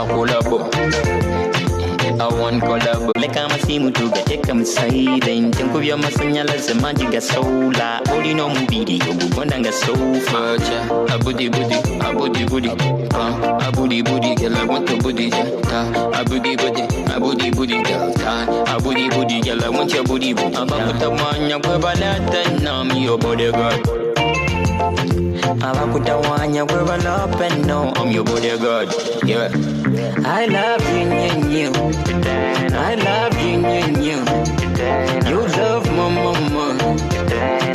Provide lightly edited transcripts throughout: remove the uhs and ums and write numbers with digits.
collabo. I want collabo. Like I'm a simu to get take them silent. Think of your masanyala se magic sola. All you know movie you bondanga sofa. Abudi budi, abudi budi. Abudi budi, girl I want to budi. Abudi budi, abudi budi, girl. Abudi budi, girl I want your budi budi. Abakuta manya kwebalata nam your bodyguard. Abakuta manya kwebalata no I'm your bodyguard. Yeah. I love you. I love you. You love my mama.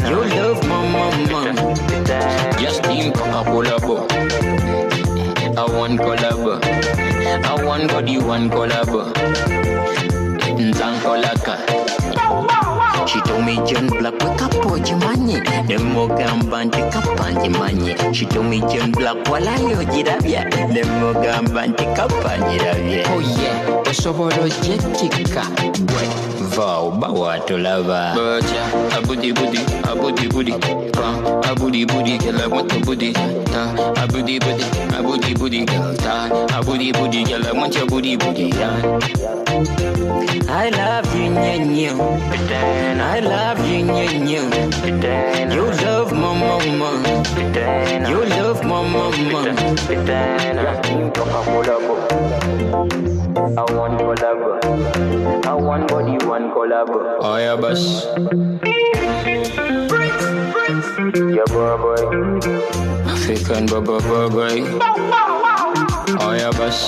You love my mama. Just think of collabo. I want collabo. I want body, one collabo. Nzankolaka. She told me John Black wake up for Jimani. Nemo gambante kapanje manye. She told me John Black wala yo jirabia. Nemo gambante kapanje rabia. Oh yeah, osoboro jetika. Boy, vow bawa to lava. Bacha, abudi budi, abudi budi. Abudi budi, girl I want to budi. Abudi budi, abudi budi, girl. Abudi budi, girl I want your budi budi. I love you. I love you. You love my mama. You love my mama. I want collabo. I want body, one collabo. Oh yeah, boss. Yeah, boy. African boy. Oh yeah, boss.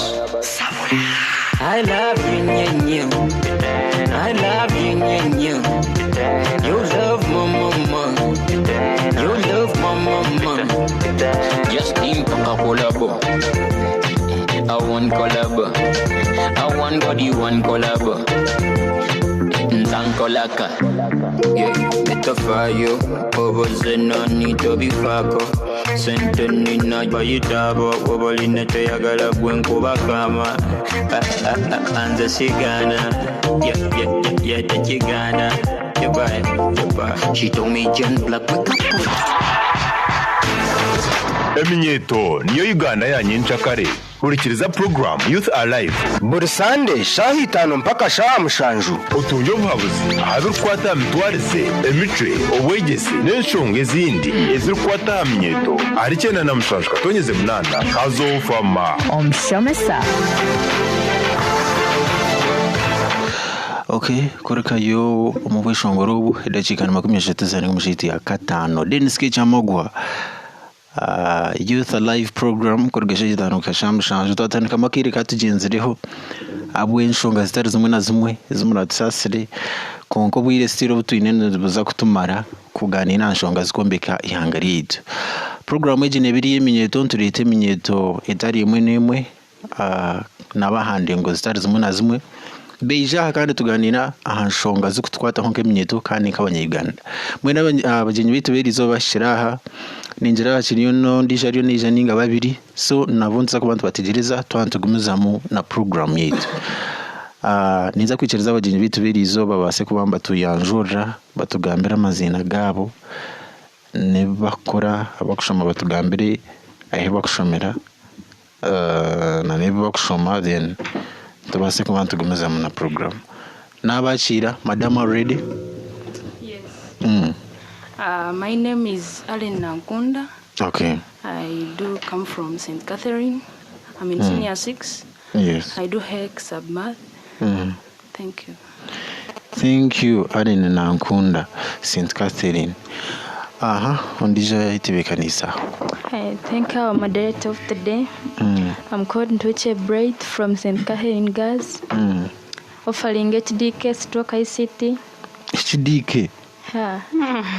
I love you. I love you. You love my mama. You love my mama. Just think of a collabo. I want collabo. I want body, one collabo. Nzankolaka. Yeah, better for you. Over no need to be fako. Senteni na bayitabo. Oboline te yagala bwenko bakama. Anza sigana. Yeah, that you gonna. Yeah, she told me John Black wake up. Eminyeto niyo Uganda yanyica kare. Kurikiriza program Youth Alive buri Sunday shahi 5 mpaka shaha mushanju utunyo buhabuzi abirukwata mitwarize emitre obwegesi n'enshonga ezindi ezirikwata minyeto ari cyenda na mushanju katonyeze munana kazofama omshomesa. Okay, koreka yo omubweshongoro obu edakika 35 ya katano Dennis Kichamogwa. Youth Alive program kurgesha jidano kashamshanju twatandika makiri katugenzireho abwe enshonga zitari zimwe na zimwe zimuratsasire konko bwire stiro butwine buza kutumara kuganira nshonga zikombeka ihangari yitu. Program eje nebiri yeminyeto nturite minyeto etari imwe nemwe nabahande ngo zitari zimwe na zimwe beija kandi tuganira ahanshonga zikutwata honke minyeto kandi kabanyayuganda mwe n'abagenyi bitu berizo bashiraha ninjira bakiriyo no ndijariyo nija ninga babiri so nabonza ko bantu bategereza twantugumuzamu na program yetu. Niza kwicereza abagenyi bitu berizo babase kubamba tuyanjura batugambira amazina gabo ne bakora abakushoma batugambire ahe bakushomera na ne bakushoma then tubase ko bantugumizamu na program nabakira. Madam already? Yes. My name is Allen Nankunda. Okay. I do come from St. Catherine. I'm in senior 6. Yes. I do HEC submath. Thank you. Thank you, Allen Nankunda, St. Catherine. Ondija itibekanisa. I thank our moderator of the day. I'm called Ntuche Bright from St. Catherine Girls. Offering HDK stroke ICT. HDK? Yeah.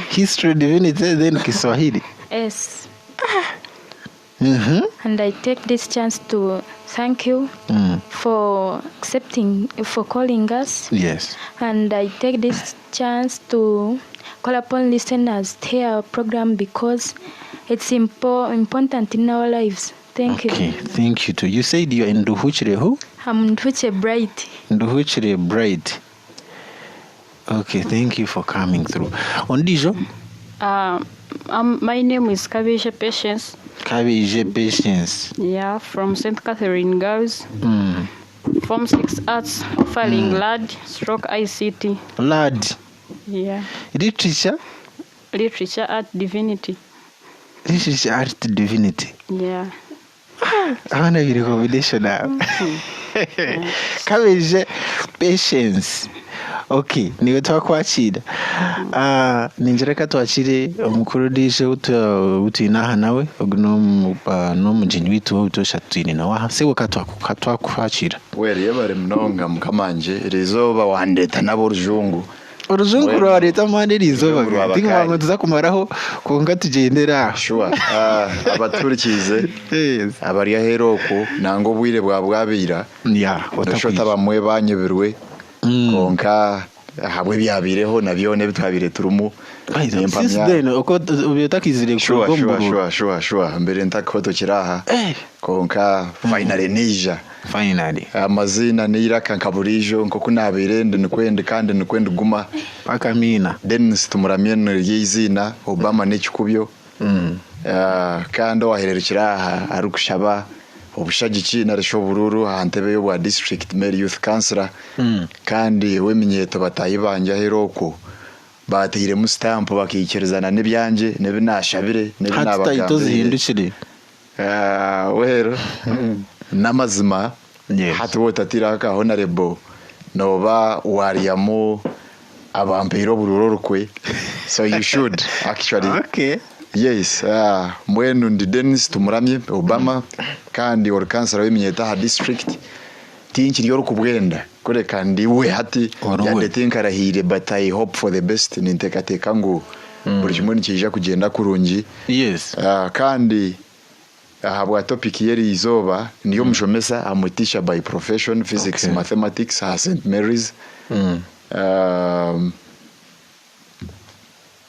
History, divinity, then Kiswahili. Yes. And I take this chance to thank you for calling us. Yes. And I take this chance to call upon listeners to hear our program because it's important in our lives. Thank you. Okay, thank you too. You said you are in Nduhuchire who? I'm Nduhuchire Bright. Nduhuchire Bright. Okay, thank you for coming through. Ondijo, My name is Kabisha Patience. Kabije Patience. Yeah, from St. Catherine Girls. Form 6 Arts, offering LAD, stroke ICT. Lad. Yeah. Literature? Literature, art, divinity. Literature, art, divinity. Yeah. Hawana vile combination now. Kabije Patience. Okay, niwetoka kwakira. Ninjereka twakire omukuru dije utinaha nawe ogno mujinyi witu utosha twini na waha sewe katwa kwakira. Weri yebare mnonga mukamanje rizoba wandeta nabo rujungu. Urujungu rwa leta mande rizoba. Tinga tuza kumaraho konga tugendera. Sure. Abaturikize. Yes. Abari aheroko nango bwire bwabira. Yeah, otashota bamwe banyebirwe. Konka habwe byabireho nabyone bitwabire turumu. Since then uko ubiyotakizire ku sure mbere ntakoto kiraha. Konka finally nija. Finally. Amazina niraka nkaburijo nko kunabire ndikwende kandi ndikwende guma pakamina. Then situmuramye n'izina Obama n'ikikubyo. Kandi wahererukira arukushaba obushagiki narisho bururu hantebe yo bwa district mayor youth councillor. Kandi weminyeto batayibanja heroko batire mu stamp bakikerezana n'ibyanje nebinashabire nebinabagambire. Hatita zihindukire. Wero namazima hati wotatira ka honorable noba wariyamo abampiro bururorukwe. So you should actually. Okay. Yes, mwenu ndi Dennis tumuramye Obama kandi or councillor w'iminyeta ha district tinki ryo kubwenda kore kandi we hati yandetinkara but I hope for the best nintekateka ngo buri kimwe nikija kugenda kurungi. Yes. Kandi habwa topic yeri izoba niyo mshomesa amutisha by profession physics, mathematics ha St. Mary's.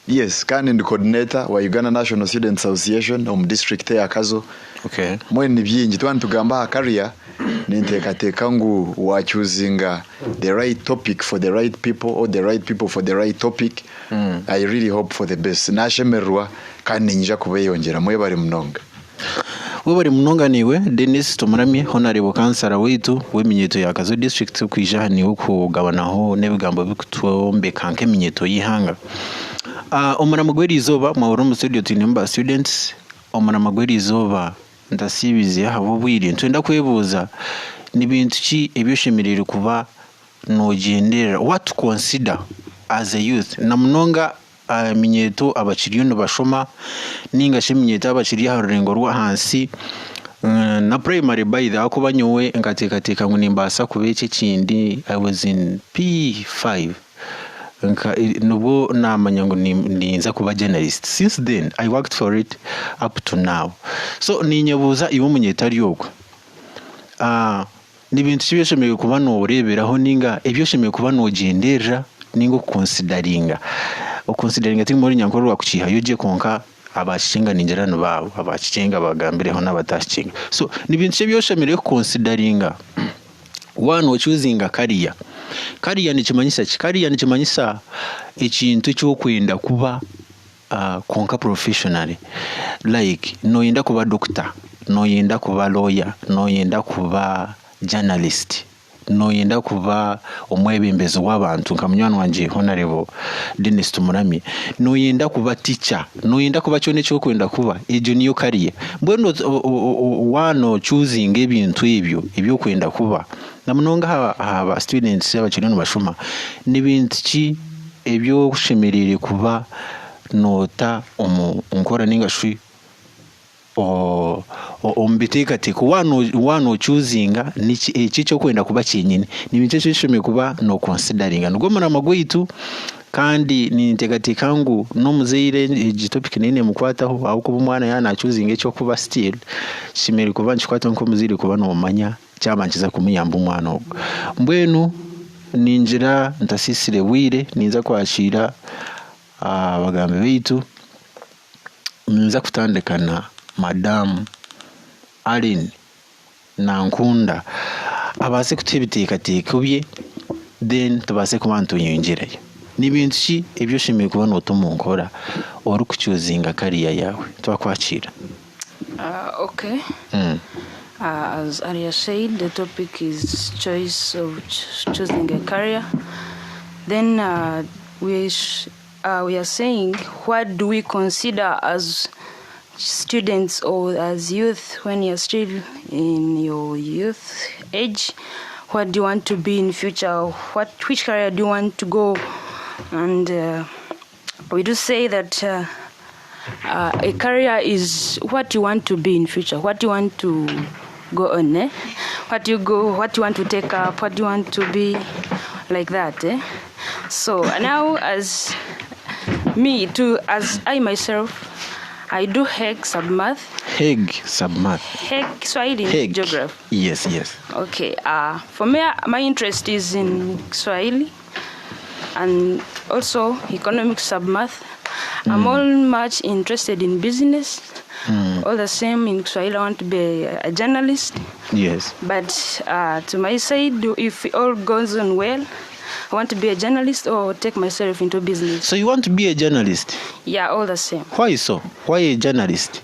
Yes, kandi ndi coordinator wa Uganda National Students Association district ya Kazo. Okay. Mweni byingi tugamba career nintekateka ngo wa choosing the right topic for the right people or the right people for the right topic. I really hope for the best. Nashemerwa kandi njya kubeyongera mwe bari mnonga. Webari mnonga niwe Dennis tumuramye honorable councillor witu weminyeto ya Kazo district kwija ni uko gabanaho nebigambo bikutombe kanke minyeto yihanga. Omwana magweri izoba mwawuro mu studio tinimba students omwana magweri izoba ndasibize habo bwiri ntwenda kwebuza ni bintu ki ebyoshemerere kuba nogendera what to consider as a youth na mnonga minyeto abakiriyo no bashoma ninga sheminyeto abakiriyo harurengo rwa hansi na primary by the akubanyowe ngatekateka ngo nimbasa kubeke kindi I was in P5 nubo namanya ngo ninza kuba journalist. Since then I worked for it up to now. So ninyabuza ibo munyetari yogwa ni bintu cyibeshemeye kuba no ureberaho ninga ebyoshemeye kuba no gendera ningo consideringa tingi muri nyankoro wakuchiha yoje konka abashinga ningerano bawo abacinga bagambireho n'abatashinga. So ni bintu cyibyoshemeye consideringa one choosing a career. Career ni kimanyisa ki? Career ni kimanyisa ekintu cyo kwenda kuba konka professionally, like no yenda kuba doctor, no yenda kuba lawyer, no yenda kuba journalist, no yenda kuba omwebembezi w'abantu nkamnywana wanje honorable Dennis tumuramye, no yenda kuba teacher, no yenda kuba cyone cyo kwenda kuba ejo niyo career. Mbwendo wano choosing ebintu ebyo kwenda kuba namunonga aba students abakiri no bashoma nibintu ki ebyo kushemerere kuba nota onkora ningashi ombiteka tiko wano choosing niki cyo kwenda kuba kinyine nibintu cyishimiye kuba no considering ngo mara magwitu kandi nintegatika ngo no muzeire igitopic nene mukwataho aho kuba umwana yana choosing cyo kuba still shimere kuba nchikwata nko muzire kuba no manya cyabankiza kumuyamba umwana ubwo mbwenu ninjira ntasisire wire ninza kwashira abagambe bitu ninza kutandekana Madam Aline Nankunda abase kutebiteka tekubye then tubase kubantu yinjirayo nibintu ki ebyo shimye kuba no tumunkora ori kuchoosing career yawe twakwachira. Okay. As Arya said, the topic is choice of choosing a career. Then we are saying, what do we consider as students or as youth when you're still in your youth age? What do you want to be in future? Which career do you want to go? And we do say that a career is what you want to be in future, what you want to go on, what you want to take up, what you want to be, like that. So now, as I myself, I do Hague submath. Hague Swahili geography. Yes. Okay. For me, my interest is in Swahili and also economic submath. I'm all much interested in business. All the same, in Swahili, I want to be a journalist. Yes. But to my side, if it all goes on well, I want to be a journalist or take myself into business. So you want to be a journalist? Yeah, all the same. Why so? Why a journalist?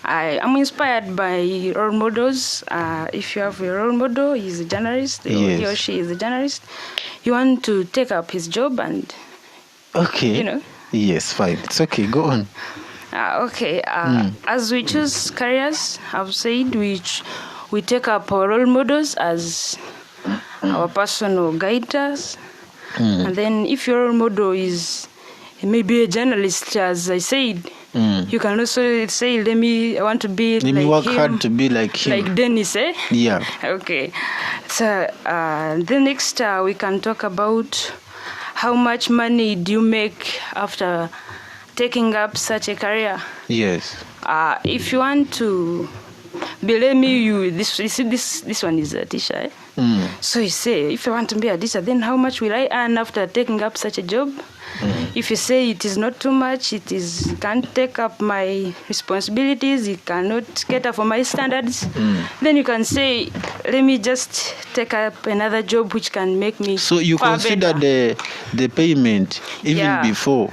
I'm inspired by role models. If you have a role model, he's a journalist, or he or she is a journalist, you want to take up his job and, okay. Yes, fine. It's okay. Go on. Okay. As we choose careers, I've said we take up our role models as our personal guiders. And then if your role model is maybe a journalist, as I said, you can also say, I want to be Let like me work him, hard to be like him. like Dennis, Yeah. Okay. So then next we can talk about how much money do you make after taking up such a career. Yes. If you want to, believe me, this one is a teacher. So you say, if I want to be a teacher, then how much will I earn after taking up such a job? If you say it is not too much, can't take up my responsibilities, it cannot cater for my standards, then you can say, let me just take up another job which can make me. So you consider the payment even before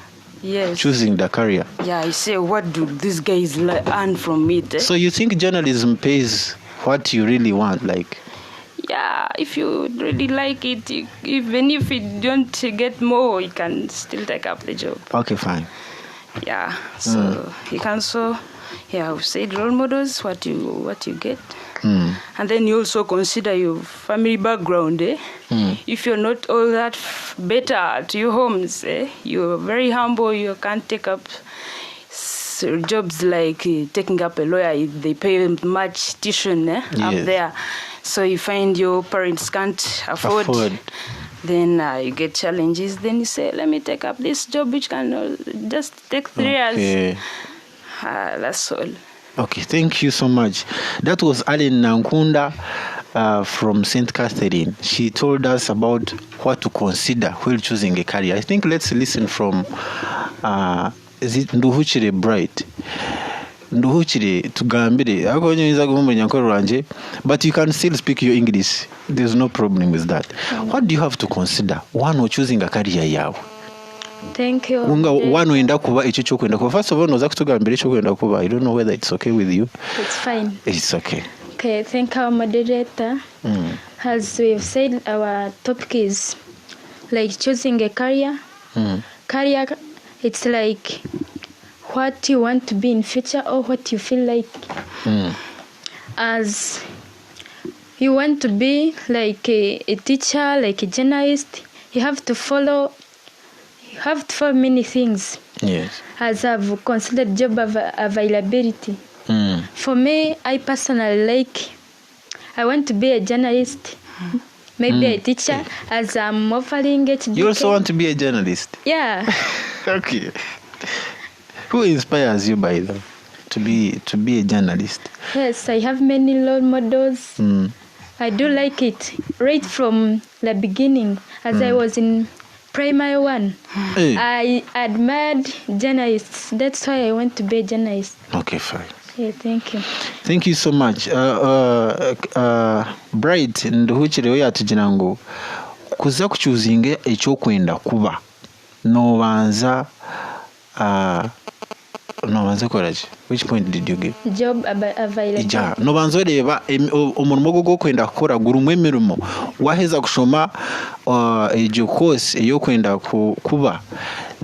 choosing the career? Yeah, I say, what do these guys earn from it? So you think journalism pays what you really want, like? Yeah, if you really like it, even if you don't get more, you can still take up the job. Okay, fine. Yeah, so you can also, I've said role models, what you get. And then you also consider your family background. If you're not all that better to your homes, you're very humble, you can't take up jobs like taking up a lawyer, they pay much tuition up there. So you find your parents can't afford. Then you get challenges. Then you say, let me take up this job which can just take 3 years. That's all. Okay, thank you so much. That was Aline Nankunda from St. Catherine. She told us about what to consider while choosing a career. I think let's listen from is it Nduhuchire Bright? Nduhuchire tugambire akonyeza kumenya nkoro ranje, but you can still speak your English. There's no problem with that. What do you have to consider one or choosing a career yawe? Thank you. One wenda kuba icho cyo kwenda kuba. First of all, noza kutugambira icho kwenda kuba. I don't know whether it's okay with you. It's fine. It's okay. Okay, thank our moderator. As we've said, our topic is like choosing a career. Career, it's like what you want to be in future or what you feel like. As you want to be like a teacher, like a journalist, you have to follow many things. Yes. As I've considered job availability. For me, I personally I want to be a journalist, maybe a teacher, as I'm offering HDK. You also want to be a journalist? Yeah. Okay. Who inspires you, by the way, to be a journalist? Yes, I have many role models. I do like it right from the beginning. As I was in primary 1, I admired journalists. That's why I want to be a journalist. Okay, fine. Yeah, thank you. Thank you so much. Bright Nduhuchire we yatugira ngo kuza kuchuzinga ekyo kwenda kuba no banza no banze koraje. Which point did you give? Job available. Ja no banze reba umurimo go kwenda gukora gura umwemerimo waheza gushoma ejo course yo kwenda kuba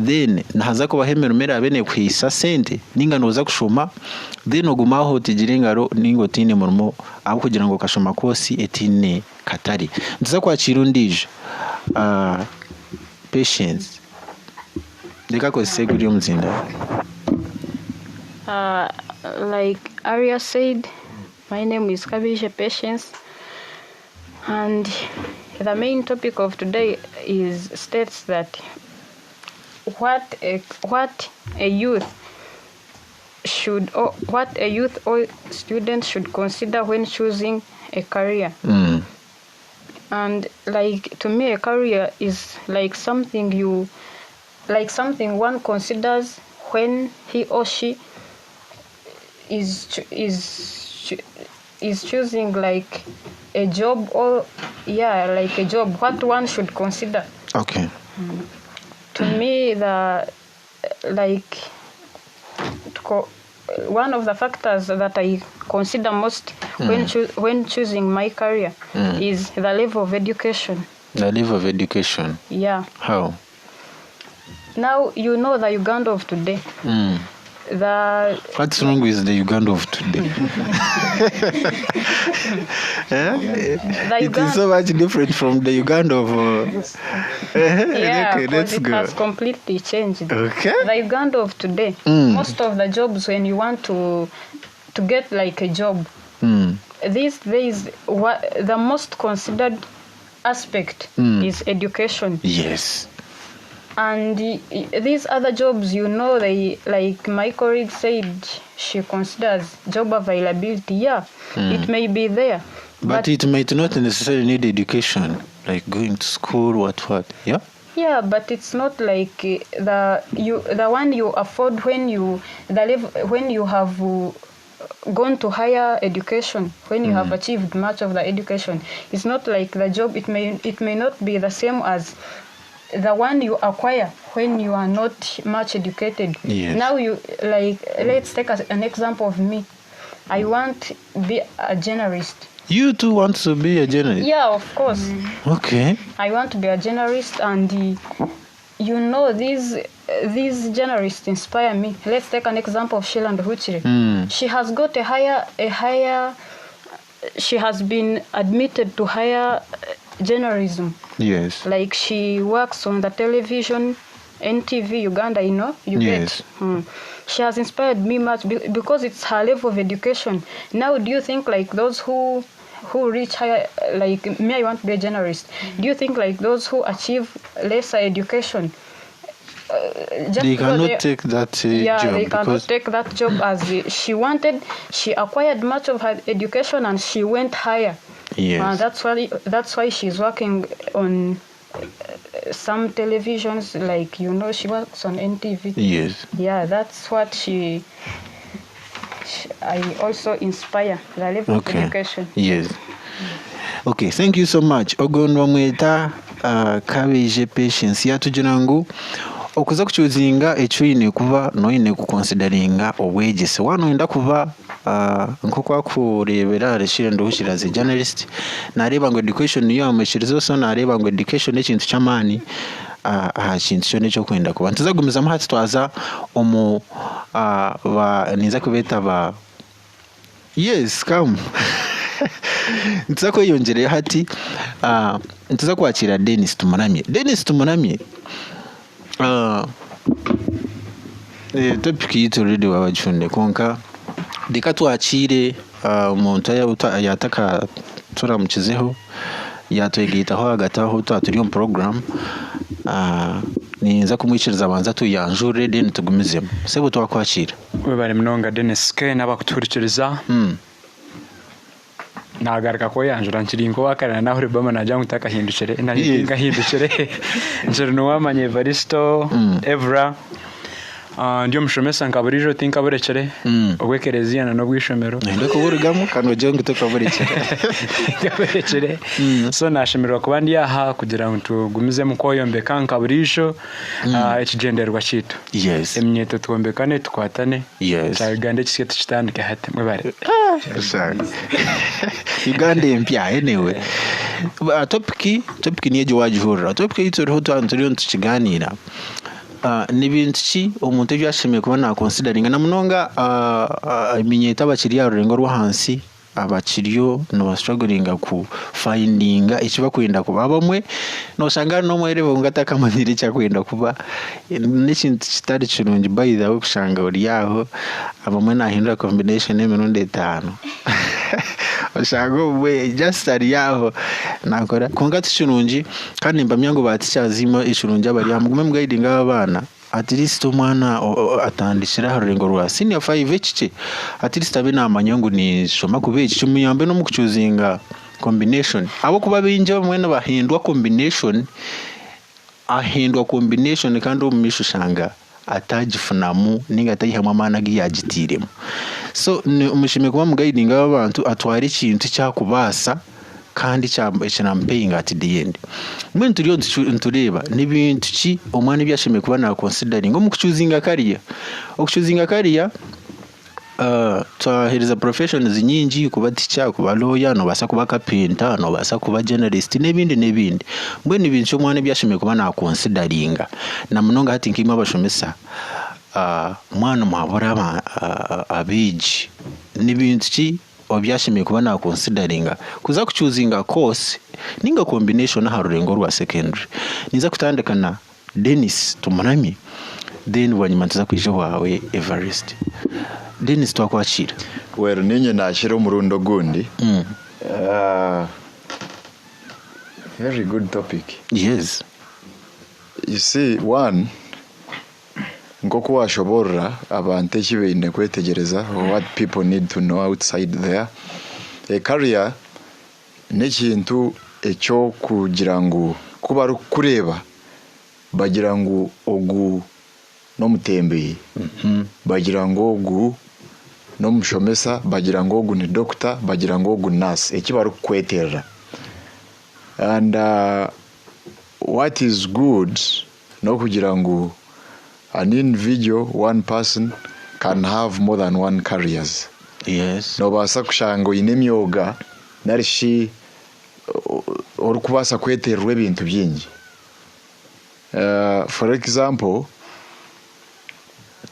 then nahaza ko bahemera umera bene kwisa sente ningano za gushoma then ogumaho tigirengaro ningotine murimo abo kugira ngo kashoma course etine katari ndiza kwakira undije patience deka ko seguri umzinda. Like Arya said, my name is Kabisha Patience, and the main topic of today states that what a youth or student should consider when choosing a career. And like to me, a career is like something one considers when he or she is choosing like a job or like a job, what one should consider. Okay. To me, one of the factors that I consider most when choosing my career is the level of education. The level of education. Yeah. How? Now you know the Uganda of today. What's wrong with the Uganda of today? It is so much different from the Uganda of. Okay, let's go. It has completely changed. Okay. The Uganda of today, most of the jobs when you want to get like a job, these days the most considered aspect is education. Yes. And these other jobs, they, like my colleague said, she considers job availability. Yeah, it may be there. But it might not necessarily need education, like going to school, what, yeah? Yeah, but it's not like the one you afford when you have gone to higher education, when you have achieved much of the education. It's not like the job, it may not be the same as the one you acquire when you are not much educated. Yes. Now let's take an example of me. I want to be a journalist. You too want to be a journalist? Yeah, of course. Okay. I want to be a journalist, and these journalists inspire me. Let's take an example of Sheila Nduhutire. She has got a higher. She has been admitted to higher journalism. Yes. Like she works on the television, NTV Uganda, you yes. get. She has inspired me much because it's her level of education. Now, do you think like those who reach higher, like me, I want to be a journalist. Do you think like those who achieve lesser education, they cannot take that job? They cannot take that job as she wanted. She acquired much of her education and she went higher. Yes. That's why she's working on some televisions, like she works on NTV. Yes. Yeah, that's what I also inspire, the level of education. Yes. Okay, thank you so much. Ogondo mweta Kabije Patience yatugira ngo okuza kuchuzinga echo ine kuba no ine kuconsideringa obwegese wano enda kuba nko kwa kurebera reshire ndohishira ze journalist nareba ngo education yo amashirizo so nareba ngo education ekintu cyamani kintu cyo necho kwenda kuba ntuzagumiza mahati twaza omu niza kubeta ba yes come ntuza ko yongereye hati ntuza kwakira Dennis Tumunamye topic yitu redi wabachunde konka deka twakire umuntu yataka turamukizeho yatwegitaho agataho turi mu program ninza kumwikiriza abanza tuyanjure then tugumizemo sebo twakwakira we bari mnonga Dennis K nabakuturikiriza nagaruka ko yanjura nkiringo wakarana naho rebama najya ngutaka hindukire njero no wamanye Evaristo Evra ndio mushomesa nkaburijo tinkaburekere obwekerezia na nobwishomero ndo kuburugamo kanoje ngitoka burekere so nashemerwa kuba ndi aha kugira ngo tugumize mu koyombeka nkaburijo ekigenderwa kitu emyeto twombekane tukwatane cyagande kike tukitandike hate mwebare Uganda empya anyway topic niye jwajihurira topic yituriho tukiganira n'ibintu ki omuntu byashimiye kuba na considering na munonga iminyeta abakiriya rurengo rwo hansi abakiriyo no struggling ku findinga ikibakwenda kuba bamwe no shanga no mwerebe ngataka maniri cyakwenda kuba n'ikintu kitari kirungi by the way kushanga uri yaho abamwe nahindura combination y'emirundi 5 oshago we just ari yaho nakora konga tukirungi kandi mbamyango baticyazima ishurungi abari hamwe mu guiding abana at least umwana atandishira harengo rwa senior 5 ekice at least abe namanyongo ni shoma kubeki cyumuyambe no mu kuchuzinga combination abo kuba binje bamwe n'abahindwa combination kandi umishushanga atagifunamu ninga atayihamwa amana giyagitiremo so umushime kuba mu guiding abantu atwara ikintu cyakubasa kandi cyanampaying at the end mwe turiyo ntureba n'ibintu ki omwana byashime kuba na considering mu kuchuzinga career twahereza professions nyingi kuba teacher kuba lawyer no basa kuba carpenter no basa kuba journalist n'ibindi mwe n'ibintu omwana byashime kuba na considering na munonga hati nkima bashomesa mwana muhabura abiji n'ibintu ki obyashimiye kuba na considering kuza kuchuzinga course ninga combination harurengo rwa secondary niza kutandikana Dennis tumunami then wanyimanza kwijo wawe Everest Dennis twakwakira ninye nakira umurundo gundi very good topic. Yes, you see one ngoko washobora abantu ekibeine kwetegereza what people need to know outside there. A career nekintu ekyo kugira ngo kuba kureba bagira ngo ogu no mutembe bagira ngo ogu no mushomesa bagira ngo ogu ni doctor bagira ngo ogu nurse ekibaru kweterera and what is good no kugira ngo an individual, one person can have more than one careers. Yes. No basa kushango inemyoga narishi orukubasa kweterwa ebintu byingi. For example,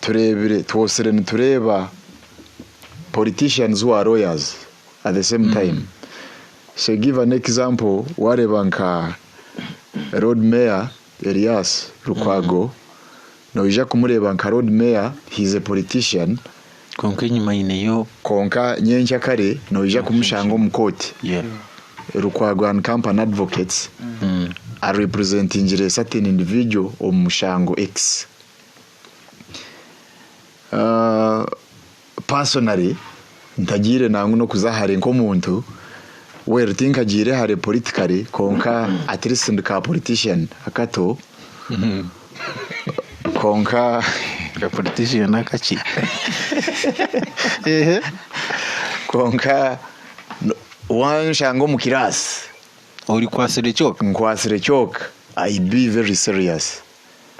tureba politicians who are lawyers at the same time. So give an example, wareba nka road mayor Elias Lukwago. No ija kumureba nka road mayor, he's a politician. Konka nyuma yineyo konka nyencha kare no ija kumushango mukoti. Yeah. Lukwago and company advocates are representing a certain individual or mushango X. Personally ntagire nangu no kuzahare nko muntu where think agire hare politically konka at least ndika politician akato konka ka politician akachi konka one shango mukirasi uri kwasire choka I be very serious.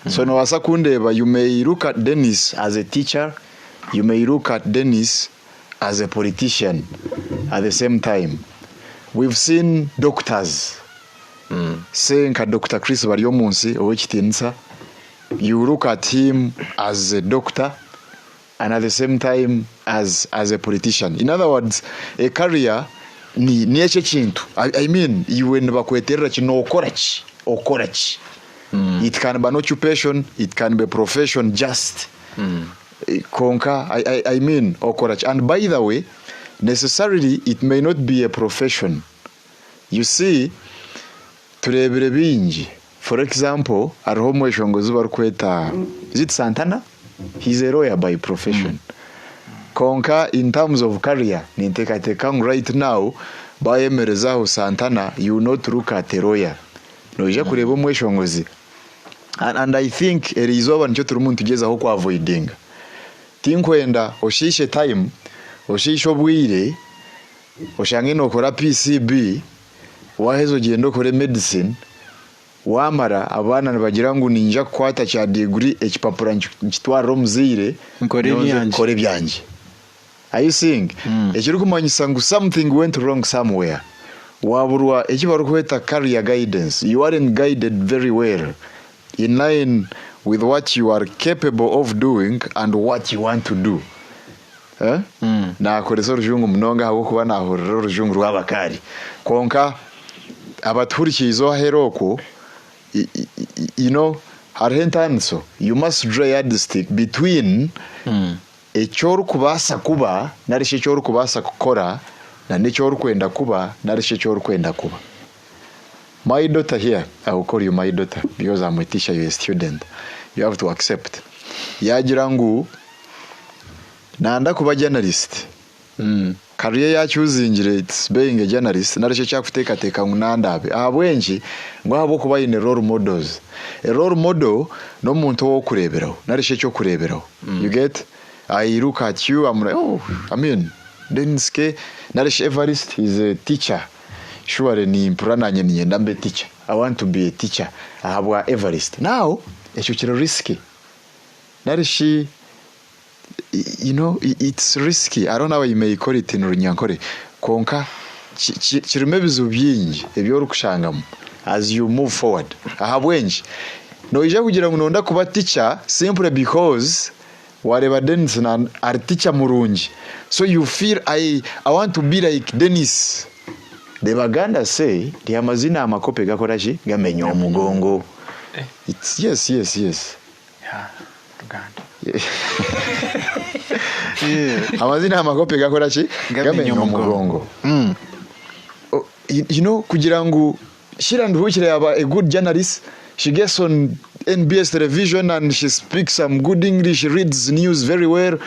So no wasa kundeba, you may look at Dennis as a teacher, you may look at Dennis as a politician at the same time. We've seen doctors saying ka Dr. Chris Baryomunsi owekitinsa, you look at him as a doctor and at the same time as a politician. In other words, a career ni eche chintu. I mean, you when bakweterera kino okorachi. It can be an occupation, it can be a profession, just konka. I mean okorachi. And by the way, necessarily it may not be a profession. You see, turebere bingi. For example, ariho mweshongozi barukweta, is it Santana? He's a lawyer by profession. Konka in terms of career, nintekateka right now, bayemerezaho Santana, you not look at a lawyer. No ija kureba mweshongozi. and I think erizoba nicyo turi umuntu tugezaho kwa avoidinga tinkwenda oshishe time oshisho bwire oshange nokora PCB wahezo gendo kore medicine wamara abana bagira ngo ninja kwata cha degree ekipapura nkitwara omuzire nkore byanje. Are you seeing? Ekiri kumanyisa ngo something went wrong somewhere. Waburwa ekibaru kweta career guidance. You aren't guided very well in line with what you are capable of doing and what you want to do. Na koreso rujungu mnonga habo kuba nahorero rujungu rw'abakari konka abaturikizo heroko you know harhentanso you must draw a distinction between ecyoru kubasa kuba narishe cyoru kubasa gukora na necyoru kwenda kuba narishe cyoru kwenda kuba. My daughter here, I will call you my daughter because I'm a teacher, you're a student. You have to accept. Yagirangu nanda kuba journalist. Career ya choosing it's being a journalist narishe cyakuteka teka ngunandabe abwenji ngo habo kuba in role models. A role model no muntu wo kureberaho narishe cyo kureberaho. You get? I look at you, I'm like, oh, I mean, Denske narishe Evarist is a teacher. Sure ni mpurana nye ndambe teacher. I want to be a teacher. I have a Evarist. Now, it's risky. Narishi, you know, it's risky. I don't know how you may call it in Runyankore. Konka, chirumebizo byinji ebyo rukushangamu as you move forward. Ahabwenji. No ija kugira ngo nonda kuba teacher simply because whatever Dennis and are teacher murunji. So you feel I want to be like Dennis. The Baganda say the amazina amakope gakorashi gamenyo mugongo. It's yes. Yeah, Uganda. Yeah. Amazina amakope gakorashi gamenyo mugongo. You know kugira ngo shiranduhukire yaba a good journalist. She gets on NBS television and she speaks some good English, reads news very well.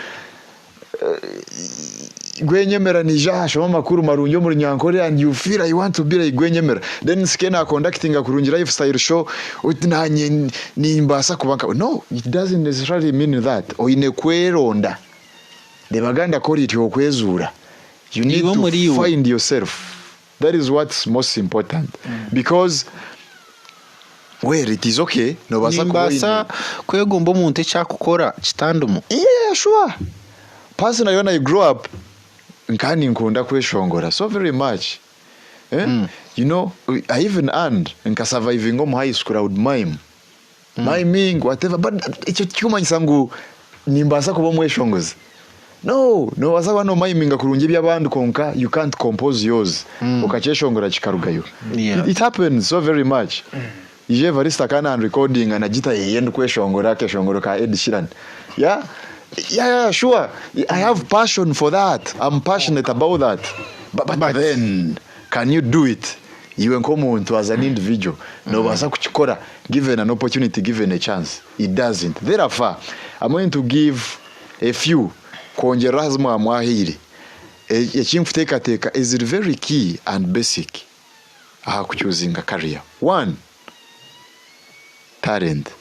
Gwenyemera nija shoma makuru marunyo muri Nyankore and you feel I want to be like Gwenyemera. Then skena conducting a kurungi lifestyle show utinanye nimbasa kubanka. No, it doesn't necessarily mean that. Oinekweronda. The Baganda call it yokwezura. You need to find yourself. That is what's most important. Because where it is okay no basa kwegomba umuntu cyakukora kitandumo. Yeah, sure. Personally when I grow up nkani nkunda kweshongora so very much. You know, I even earned nka surviving on high school I would mime. Miming whatever but icyo cyumanyisa ngo nimbasa kuba mweshongoza. No wasaba no miming kurungi by'abandi konka you can't compose yours. Ukacheshongora chikarugayo. It happens so very much. Ije Varista kana and recording anajita yeye kweshongora keshongoro ka Ed Sheeran. Yeah, sure. I have passion for that. I'm passionate about that. But then, can you do it? You and come to as an individual. No, basa kuchikora, given an opportunity, given a chance. It doesn't. Therefore, I'm going to give a few. Konjerazma mwahiri. Teka is very key and basic. Choosing a career. One, talent.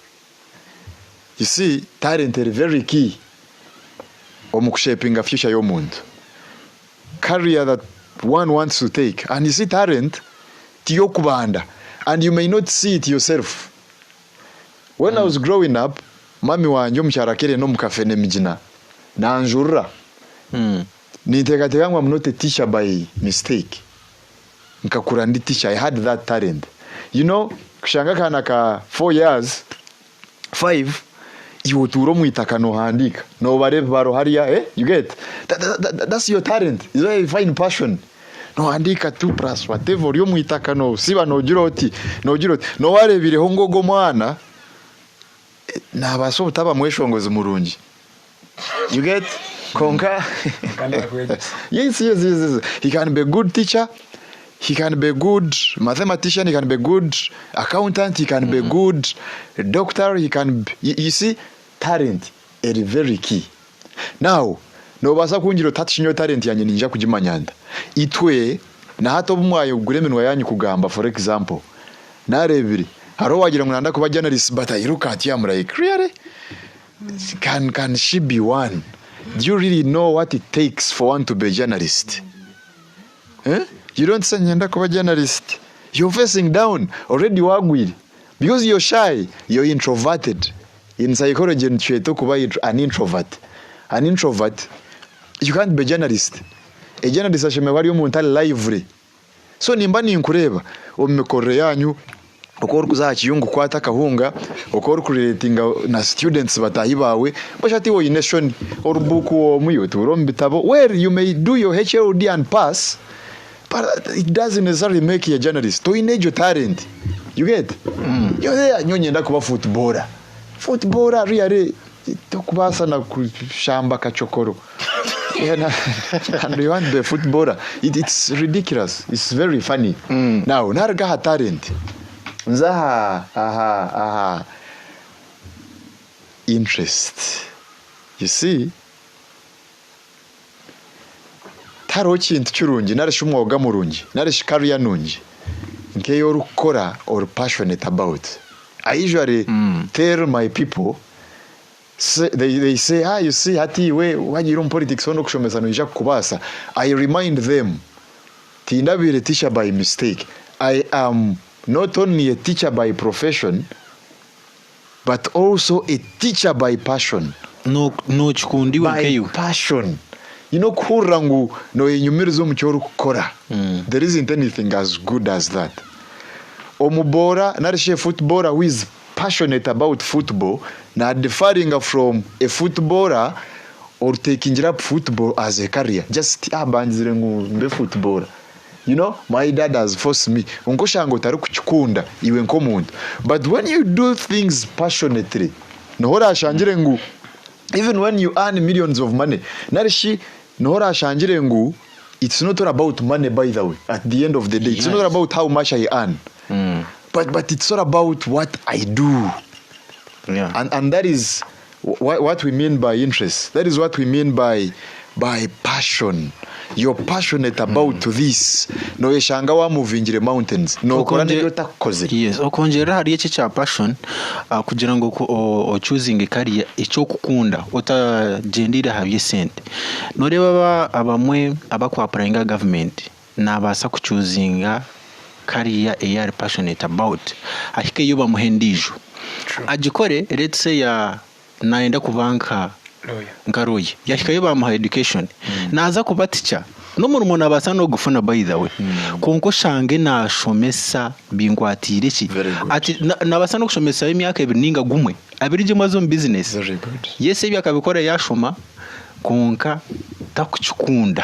You see, talent is very key. Shaping a future yomuntu. Career that one wants to take. And you see talent, tiyokubanda. And you may not see it yourself. When I was growing up, mami wanjye mcharakere no mukafene mijina. Na anjura. Nitekateka I'm not a teacher by mistake. Nkakura ndi teacher. I had that talent. You know, kushanga kana ka 4 years, 5, you turo muitaka no handika no barebe baro hariya you get that's your talent is why you find passion no handika 2+ whatever yo muitaka no siba no giroti no warebire ho ngogo mwana na baso taba mweshongoze murungi you get konka. yes he can be a good teacher. He can be a good mathematician, he can be a good accountant, he can be a good doctor, he can be, you see, talent is very key. Now, no basa kunjiro tatishinyo talent yanjye ninja kujimanyanda. Itwe na hato bumwayo guremenwa yanyu kugamba for example. Narebiri haro wagira ngo nanda kuba journalist, but I look at you, I'm like, really? Can she be one? Do you really know what it takes for one to be a journalist? You don't say nenda kuba journalist. You're facing down already wagwiri because you're shy, you're introverted. In psychology ncheto kuba an introvert. An introvert, you can't be a journalist. A journalist asheme bari umuntu ali lively. So nimba ninkureba omikore yanyu ukora kuzakiyungu kwata kahunga ukora kurelatinga na students batahi bawe bashati wo nation or book wo muyoto rombitabo where you may do your HLD and pass, but it doesn't necessarily make you a journalist. To enable your talent, you get yo there nyonyenda kuba footballer really to kubasa na kushamba kachokoro. And you want to be a footballer, it's ridiculous. It's very funny. Now narga talent nzaha interest, you see, taro kintu kirungi narisha umwuga murungi narisha career nungi nke yo rukora or passionate about. I usually tell my people, they say, you see hati we wagira politics ono kushomeza nija kubasa. I remind them tindabire teacher by mistake. I am not only a teacher by profession, but also a teacher by passion. No chikundi by passion. You know, kurangu no enyumirizo mchoro kukora. There isn't anything as good as that. Omubora narishe footballer who is passionate about football, na differing from a footballer or taking up football as a career. Just abanzire ngumbe footballer. You know, my dad has forced me. Unkoshango taru kuchukunda iwe nkomuntu. But when you do things passionately, nohora ashanjire ngu, even when you earn millions of money, narishi nohora ashanjire ngu, it's not all about money, by the way. At the end of the day, it's not about how much I earn. But it's all about what I do. Yeah. And that is what we mean by interest. That is what we mean by passion. You're passionate about this. No yeshanga wa movingire mountains. No korane yota koze. Yes, okongera hari iki cha passion kugira ngo o choosing career icyo kukunda utagendira habye sente. No reba abamwe abakwa praying government nabasa ku choosing career are passionate about. Ahike yuba muhendijo. Ajikore let's say ya naenda kubanka ngaroye yashikaye bamuha education naza kuba teacher no murumuna basa no gufuna by the way konko shange na shomesa bingwatire ki ati nabasa no kushomesa imyaka 2 ninga gumwe abirije mazo business yese byakabikora yashoma konka takuchukunda.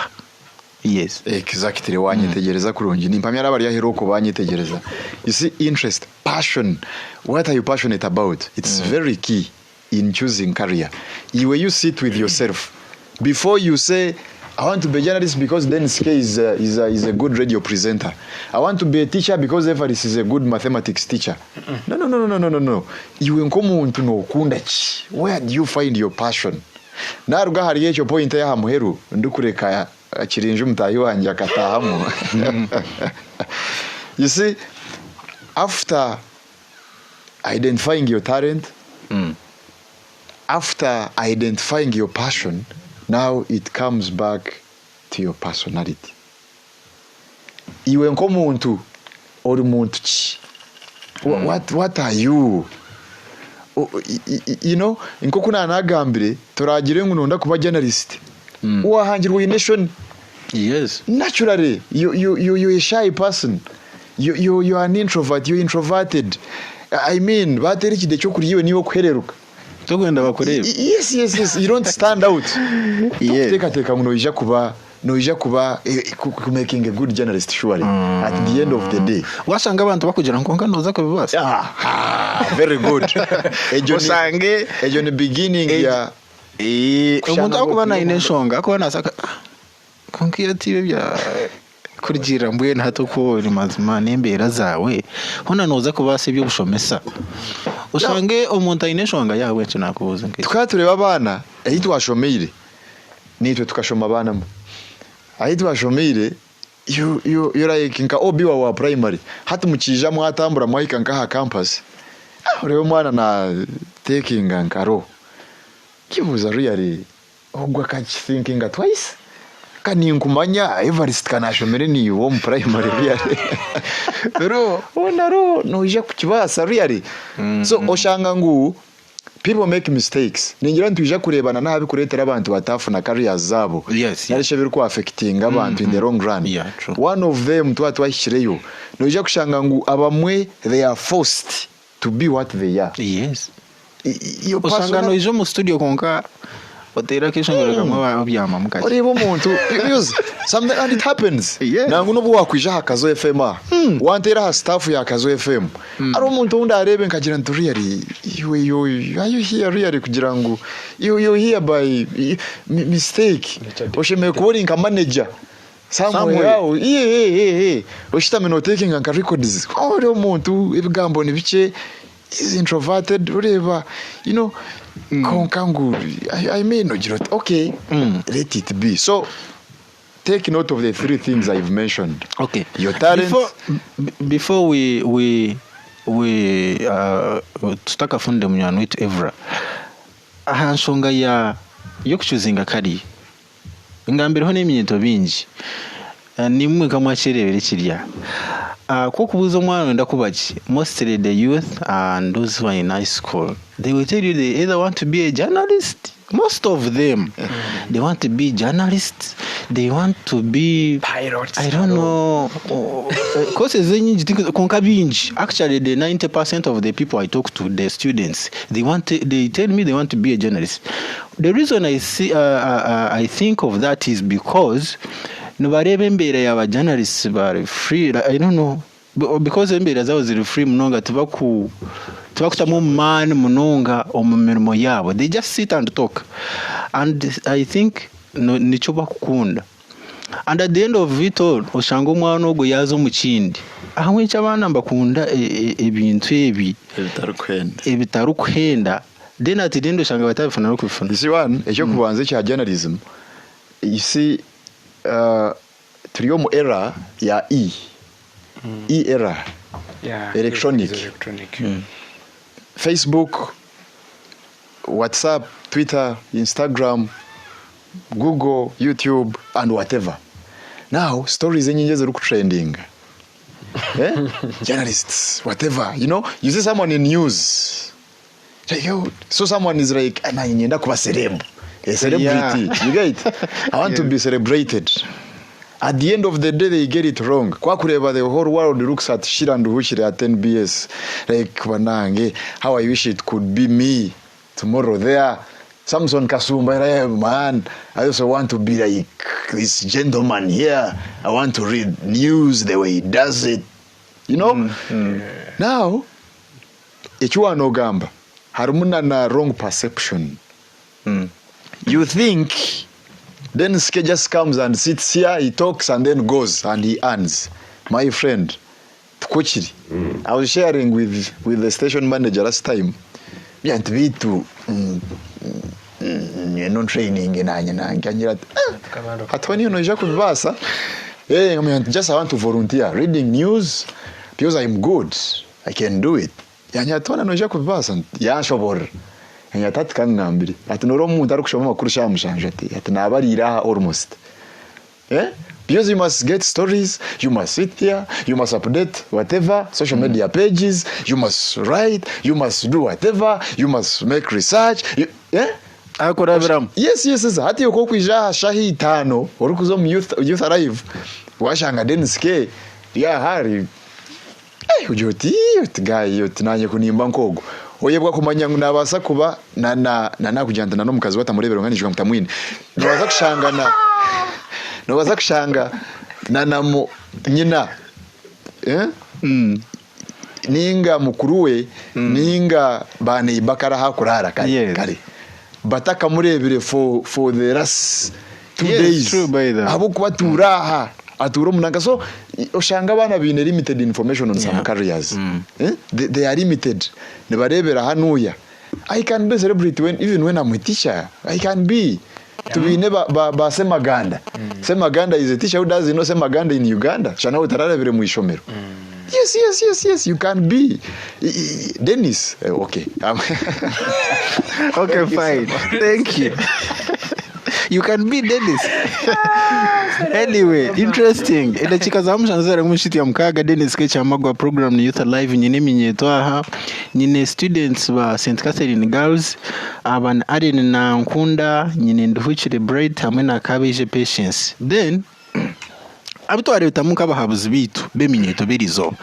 Yes, exactly. Wanyitegereza kurungi nimpamya arabari yahero ko banyitegereza. You see, interest, passion, what are you passionate about? It's very key in choosing career. You sit with yourself before you say I want to be a journalist because Dennis K is a good radio presenter. I want to be a teacher because Everest is a good mathematics teacher. No. You enkomuntu no kunda chi. Where do you find your passion? Naruga hari yecho point ya hamuheru ndukureka chirinju mtayi wanje akatahamu. You see, after identifying your talent, after identifying your passion, now it comes back to your personality. Iwe nkomuntu or muntu chi. What are you? You know, inkokuna nagambire turagire ngunonda kuba journalist. Uwahangirwa nation. Yes. Naturally, you're a shy person. You're an introvert. You're introverted. I mean, bateri kide cyo kuri yiwe niwo kwereruka. Tugenda bakorera. Yes. You don't stand out. Yeah. Teka noija kuba making a good journalist surely at the end of the day. Wasanga abantu bakugira nkonga noza kubibasa. Very good. Ejo ne beginning ya umuntu akubana ineshonga akubana saka konkiya tibe bya kugira mbuye ntato ko ni mazima nembera zawe hona noza kubasa ibyo bushomesa usange umuntu ineshonga yawe cyo nakubuza nke tukatureba abana ahitwa shomire nitwe tukashoma abana ahitwa shomire you like nka obi wa primary hati mukija mwatambura mwahika nka ha campus urebe mwana na taking nkaro kibuza really ogwa ka thinking twice kani nkumanya Everest kanashomere ni wo mu primary really ro no ije kukibasa really so oshanga ngu people make mistakes ningira ntuje kurebana nabi kuretera abantu batafuna careers zabo yarishe biri ku affecting abantu in the wrong run one of them twashireyo no ije kushanga ngu abamwe they are forced to be what they are yo pasanga no ijo mu studio konka otera kishangora kamwe babyama mukaje oribo muntu use something and it happens nangu no bwakwija hakazo FM wantera ha staff ya Kazo FM ari umuntu undi arebe nkagira nti really you here really kugira ngo you here by mistake osheme kubori nka manager somewhere oshita no taking nka records ori umuntu ibigambo ni bice is introverted ureba konkangu I mean okay let it be. So take note of the three things I've mentioned. Okay, your talent before we tutaka funde munyano witu Evra ahanshonga yo kuchuzinga kari ingambere ho n'imyito bingi nimwe kamwacherebere kirya ko kubuza umwana ndakubaje mostly the youth and those who are in high school they will tell you they either want to be a journalist. Most of them they want to be journalists, they want to be pilots. I don't know courses konka bingi. Actually the 90% of the people I talk to, the students, they tell me they want to be a journalist. The reason I think of that is because nubarebe mbere y'aba journalists bari free. I don't know because mbere zawo ziri free munonga tubakutamu man munonga omumirimo yabo, they just sit and talk, and I think nico bakukunda. And at the end of it all oshanga umwana ogo yazo mu kindi ahamwe cy'abana bakunda ebintu ebitarukwenda then at the end oshanga batabifuna no kwifuna. This one ejo kubanze cya journalism, you see turiyo mu era ya era electronic. Facebook, WhatsApp, Twitter, Instagram, Google, YouTube, and whatever. Now, stories nyingi ziri trending. Journalists, whatever. You see someone in news. So someone is like, "Nanyenda kuba celeb." A celebrity. You get it? I want to be celebrated. At the end of the day, they get it wrong. Kwa kureba the whole world looks at Shira and Hushire at 10 BS. Like, wanange, how I wish it could be me tomorrow there. Samson Kasumba, man, I also want to be like this gentleman here. I want to read news the way he does it. Now, echuwa no gamba. Harumuna na wrong perception. You think... Then Ske just comes and sits here, he talks and then goes and he earns. My friend, Tukochiri, I was sharing with the station manager last time. Me and we to training in Anyana. At when you know Jacob Vasa, I want to volunteer reading news because I'm good. I can do it. Yanyatona no Jacob Vasa, Yashobor. Nyatati kangambiri ati noro muntu arikushoma makuru shamushanje ati nabarira almost because you must get stories, you must sit here, you must update whatever social media pages, you must write, you must do whatever, you must make research. Akora biram. Yes hati yoko kwija shahi 5 orukuzo mu youth arrive washanga denske ya hari ujoti guy yotinanye kunimba nkogo oyebwa kumanya nabasa kuba na kujyandana no mukazi watamurebero nganijwe mutamwine nobaza kushanga nanamu nyina ninga mukuruwe ninga bane bakara hakurara kare bataka murebere for the last 2 days abo kubaturaha aturo munanga. So oshanga bana bine limited information on some careers. They are limited. Nebarebera hanuya. I can be celebrity even when I'm a teacher. I can be. tubine ba Semaganda. Semaganda is a teacher who doesn't know Semaganda in Uganda. Chana utararabire mu ishomero. Yes, you can be Dennis. Okay. Okay, fine. Thank you. You can be Dennis. Anyway, interesting. Ila chikaza mshanzara kumshiti ya mkaga Dennis kecha magwa program ni Youth Alive nyine minyeto aha nyine students ba St. Catherine Girls aban ari na nkunda nyine nduhukire Bright hamwe na Kabije Patience. Then abitware bitamuka bahabuzi bitu beminyeto berizo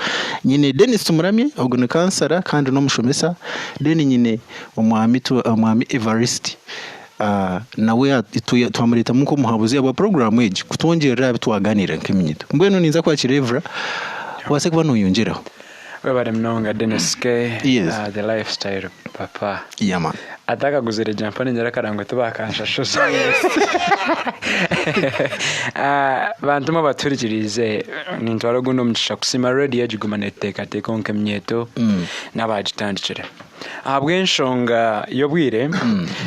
nyine Dennis tumuramye ubwo ni kansara kandi no mushomesa then nyine umwami Evarist nawe twamureta muko muhabuzi aba program age kutwongerera bitwaganira nk'iminyito mbweno ninza kwakira Evra wase kuba nuyongeraho webare mnonga Dennis K the lifestyle papa man ataka guzere jampani njara karangwe tubakansha shoso bantuma baturikirize nintwara guno mcisha kusima ready yajigumana teka onke mnyeto nabagitandikire ahabwe nshonga yobwire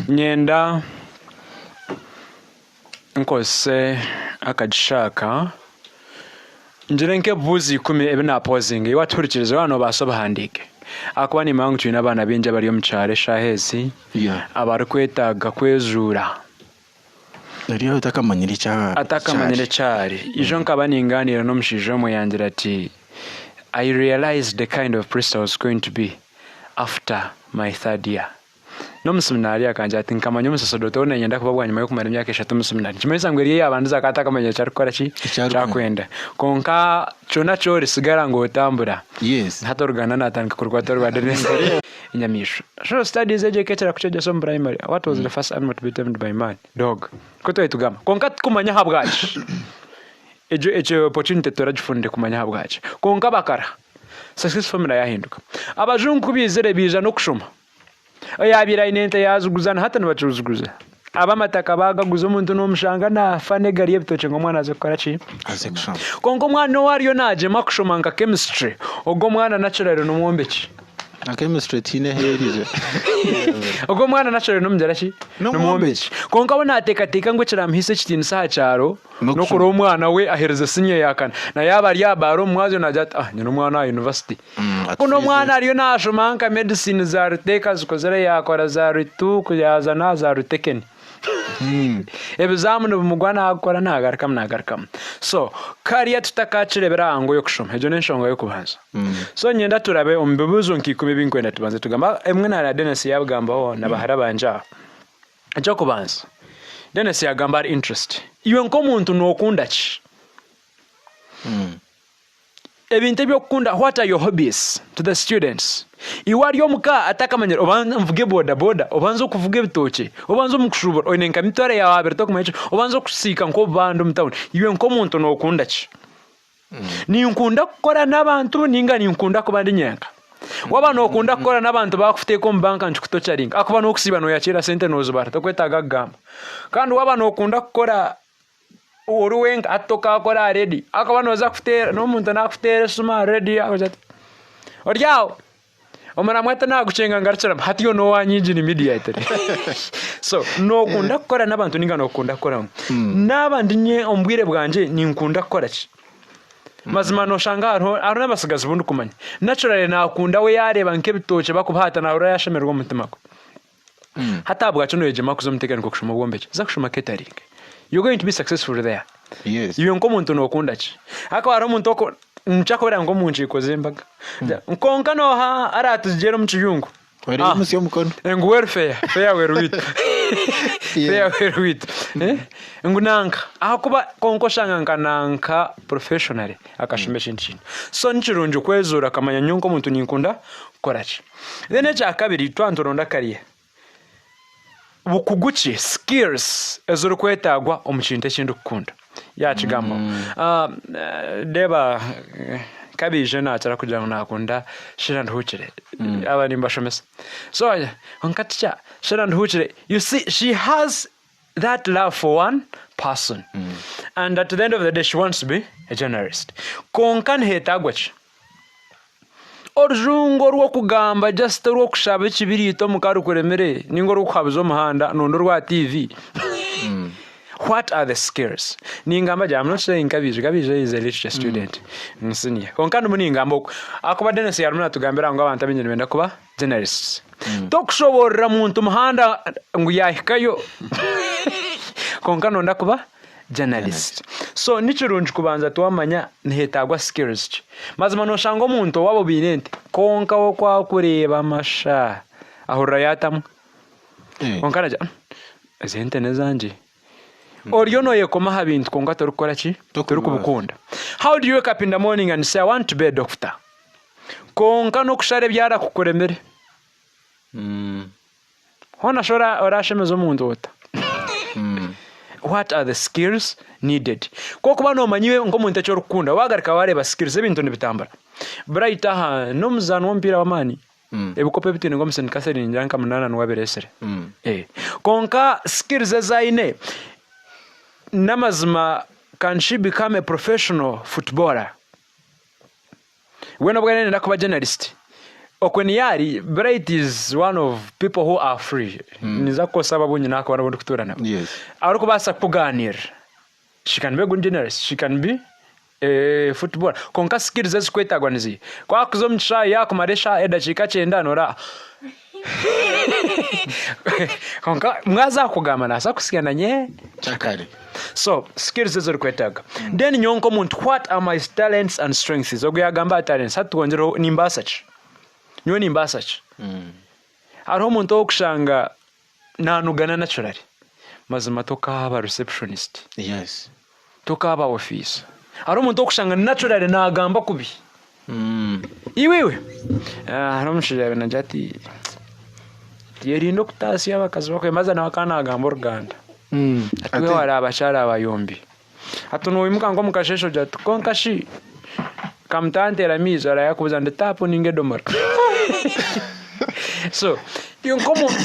nyenda nkose akagishaka njirenke buzi kumi ebina posing iwaturikirize wano basobahandike akwa ni mangu twina abana benje bari mu cyare shahezi abari kwetaga kwezura nariyo atakamanyire cyari ijo nkabaninganira no mushijo mu yangira ati I realized the kind of priest I was going to be after my third year. No museminari akanje ati nkamanya umusasedote one nyenda kubabwa nyuma yo kumara imyaka 3 museminari. Kimeza ngweriye abanduza katakamanya cyari gukora cyakwenda. Konka cona cyo risigara ngo utambura. Yes. Hatorugana natanga kurwa torwa denese inyamisho. So studies educated akuceje some primary. What was the first animal to be tamed by man? Dog. Koto etugama. Konka kumanya habwachi. Ejo opportunity torajifunde kumanya habwachi. Konka bakara. Success formula yahinduka. Abajungu bizere bija no kushoma. Oyabira inente yazuguzana hata nabacuzuguza. Abamataka bagaguza umuntu no mushanga na fane gari yebitoce ngo mwana azokora chi asection. Kongo mwana wariyo naje makushoma nka chemistry. Ogo mwana natural no muombechi. Na chemistry tine herize. Ogo mwana natural no mjara chi no muombechi. Kongo abona ateka ngo kiramhise kitini saha cyaro no kuro mwana we ahereza sinye yakana. Na yaba ari yabaro mwazo najata nyino mwana wa university. Kuno mwana ariyo nashoma nka medicine za ruteka zikozere yakora za rutu kuyaza na za rutekeni. Ebizamu n'umugwana akora nagaruka. So kariya tutakacirebera ngo yo kushoma ejo nenshonga yo kubanza. So nyenda turabe umbibuzo nkikume binkwenda tubanze tugamba emwe na Dennis yabgambaho nabahara banja. Ejo kubanza. Dennis yagamba interest. Iwe nkomuntu nokunda ki? Ebintu byokunda, what are your hobbies to the students? Iwari yomuka atakamanyira obanza mvuge boda obanza kuvuga bitoke obanza mukushubura oyinenka mitware ya waberto kumacho obanza kusika nko bandu mtown iwe nko muntu nokunda ki ni nkunda gukora nabantu ninga ni nkunda kubandi nyanka waba nokunda gukora nabantu bakufite ko mbanka nchukutocharinga akuba no kusiba no yakira sente nozo barata kwetaga gamba kandi waba nokunda gukora uruwenga atoka akora ready akaba noza kufitera no muntu nakufitera suma ready akojati oryao omana mwata nagucenga ngaritsira hatiyo no wanyinji ni mediator. So no kunda gukora nabantu ninga no kunda gukora nabandi nye ombwire bwanje ni nkunda gukora ki mazima no shanga aro nabasigaza bundu kumanya naturally nakunda we yareba nke bitoce bakubahata na uro yashemerwa mutimako hata bwacho no yejema kuzomutekana ko kushoma bombeje zakushoma catering. You're going to be successful there. Yes. Iwe nko muntu nokunda ki akaba ari umuntu oko nchakora ngo munchi kozembaga nkonka no ha aratuzigera mu kiyungu wari musiyo mukono ngo welfare fair with ngunanka akuba konko shanga nanka professionally akashimesha nchini so nchirunje kwezura kamanya nyonko muntu ninkunda korachi then echa kabiri twantoronda kariye bukuguchi skills ezuru kwetagwa omuchinte chindu kukunda yachigamo deba kabije natara kugira ngo nakunda shirand huchire abani mbashomesa so onkaticha shirand huchire you see she has that love for one person and at the end of the day she wants to be a journalist konkan hetagwachi orjungo rwo kugamba just rwo kushaba kibirito mukaru kuremere ningo rwo kwabuzo muhanda nondo rwa TV what are the skills ningamba I'm not saying kabije is a literature student nsinia konkano muningamba akuba Dennis yarumuna tugambira ngo abantu abinyene benda kuba journalists tokushobora muntu muhanda ngo yahikayo konkano ndakuba journalist so nichirunji kubanza tuwamanya nhetagwa skills mazima no shango umuntu wabo binente konka wo kwa kureba amasha ahura yatamu konkana ja zente nezanje oryo no yekoma habintu konka torukora ki torukubukunda how do you wake up in the morning and say I want to be a doctor konka no kushare byara kukuremere hona shora orashemeza umuntu wota what are the skills needed koko bano manyiwe ngo muntu cyo rukunda wagarika wareba skills ebintu nibitambara bright aha no muzano mpira wamani ebikope bitini ngo msen kaseri njanka munana nwaberesere konka skills zaine namazima can she become a professional footballer when obgane ndakuba journalist Okweniari, Bright is one of people who are free. Nizako sababu nyinako wanabundi kuturana. Yes. Aruko basa kuganir. She can be a good journalist. She can be a footballer. Konka skills zesu kweta gwanizi. Kwa kuzomchisha ya kumaresha eda chikache endano ra. Konka mwaza kugama nasa kusikia na nye. Chakari. So, skills zesu kwetaga. Then nyonko muntu, what are my talents and strengths? Oguya gamba talents. Hatu wanjiro nimbasach. Nyo nimbasach. Hariho umuntu okushanga nanugana naturally. Mazima toka haba receptionist. Yes. Toka haba office. Hariho umuntu okushanga naturally nagamba kubi. Iwewe. Hariho umushijawe najati yerindo kutasi abakazi bakwe maza nawakana agamba Uganda. Atuwe wari abashara abayombi. Hatunuwimuka ngo mukashesho jatu konkashi kamtantera mizo arayakubuza ndetapo ningedomora. So,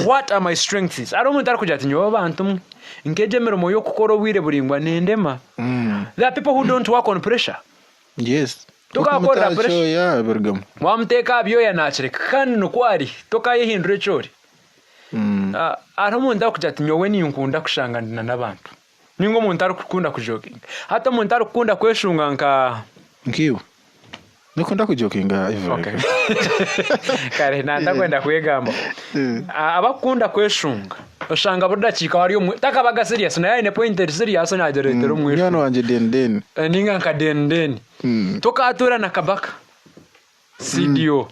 what are my strengths? I don't want to kujati nyo abantu nkejemero moyo kukoro wire buringwa nendema. There are people who don't work on pressure. Yes. Toka akora pressure. Yeah, bergam. Wamteka byo ya nachere kanu kwari toka yehindure chori. Ari umuntu akujati nyo weni nkunda kushangana nabantu. Ningo umuntu ari kukunda kujoking. Hata umuntu ari kukunda kweshunga nkiwe. Nukunda kujokinga hivyo. Okay. Kare nanda kwenda kwegamba. Abakunda kweshunga. Oshanga budachika wari takabaga serious na yine point serious na ajeretero mwisho. Nyano wanje denden. Ninga nka denden. Toka atura na kabaka. CDO.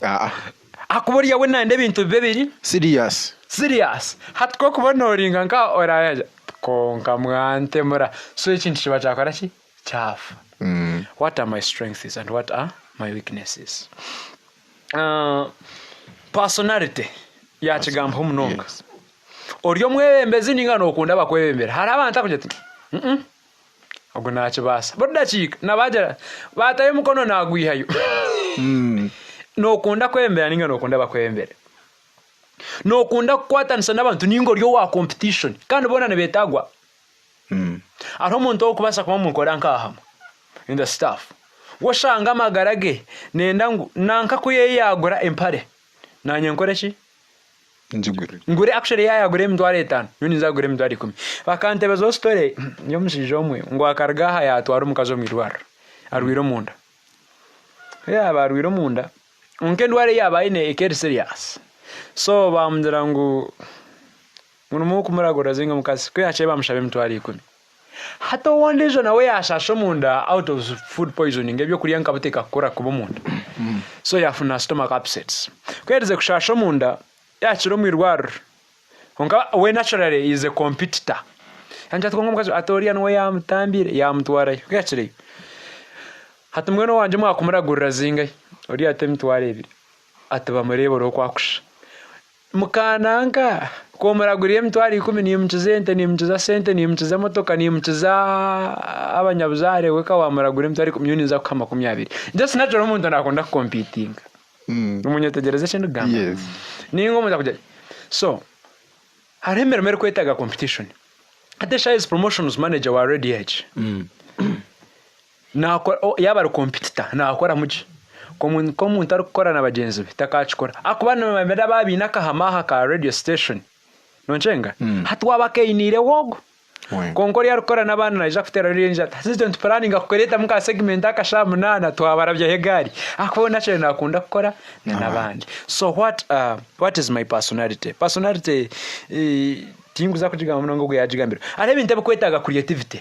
Akubori yawe nande bintu bebiri serious. Hatko kubona oringa nka orayaja. Konka mwante mura. So ikintu kiba cyakora ki? Chafu. What are my strengths and what are my weaknesses? Personality ya chigambo munonga. Oryo mwebembezi ninga no kunda bakwebembera. Hari abantu akujati. Ogo nacho basa. Boda chika nabaja bataye mukono nagwihayo. No kunda kwembera ninga no kunda bakwebembera. No kunda kwatanisa nabantu ningo ryo wa competition. Kandi bona nebetagwa. Ari umuntu okubasa kuma mukora nkahama. In the staff. Washanga magarage nenda nanka kuye yagura empare. Nanye nkore ki? Ngure actually yagure mtware 5. Yuni zagure mtware 10. Bakante bezo story yo musijomwe ngo akargaha yatwara umukazo mwirwara. Arwiro munda. Ya barwiro munda. Unkendware yabaine ekeri serious. So bamndira ngo munumu muragora zinga mukasi kwe ache bamushabe mtware 10. Hata wandejo nawe yashasho munda out of food poisoning ebyo kuriya nkabuteka kora kubo munda. So yafuna stomach upsets. Kwerize kushasho munda yachiro mwirwaro. Onka we naturally is a competitor. Anja tkongo mukazo atorian we yamtambire yamtwara. Kwachire. Hata mwana wanje mwakumuragurira zinga. Ori atemtware ibiri. Ataba murebo rokwakusha. Mukananga komuraguriye mtwari 10 ni mchizente ni mchiza sente ni mchiza motoka ni mchiza abanyabuzare weka wamuraguriye mtwari 10 za kama 20 just natural umuntu nakunda competing umunyetegereza cyo ndugamba yes ningo muza kujya so haremera kwetaga competition atesha is promotions manager wa Red Edge na yaba competitor na akora muji komuntu tarukora na bagenzi bitakachikora akubana bameda babinaka hamaha ka radio station noncenga hatwa bakeinire wogo konkori yarukora n'abana naje kutera renja assistant planning akoreta muka segment akashamunana twabarabya hegari akubona cyo nakunda gukora n'abandi. So what is my personality tinguza kujiga munongo gwe yajigambira arebe ntebe kwetaga creativity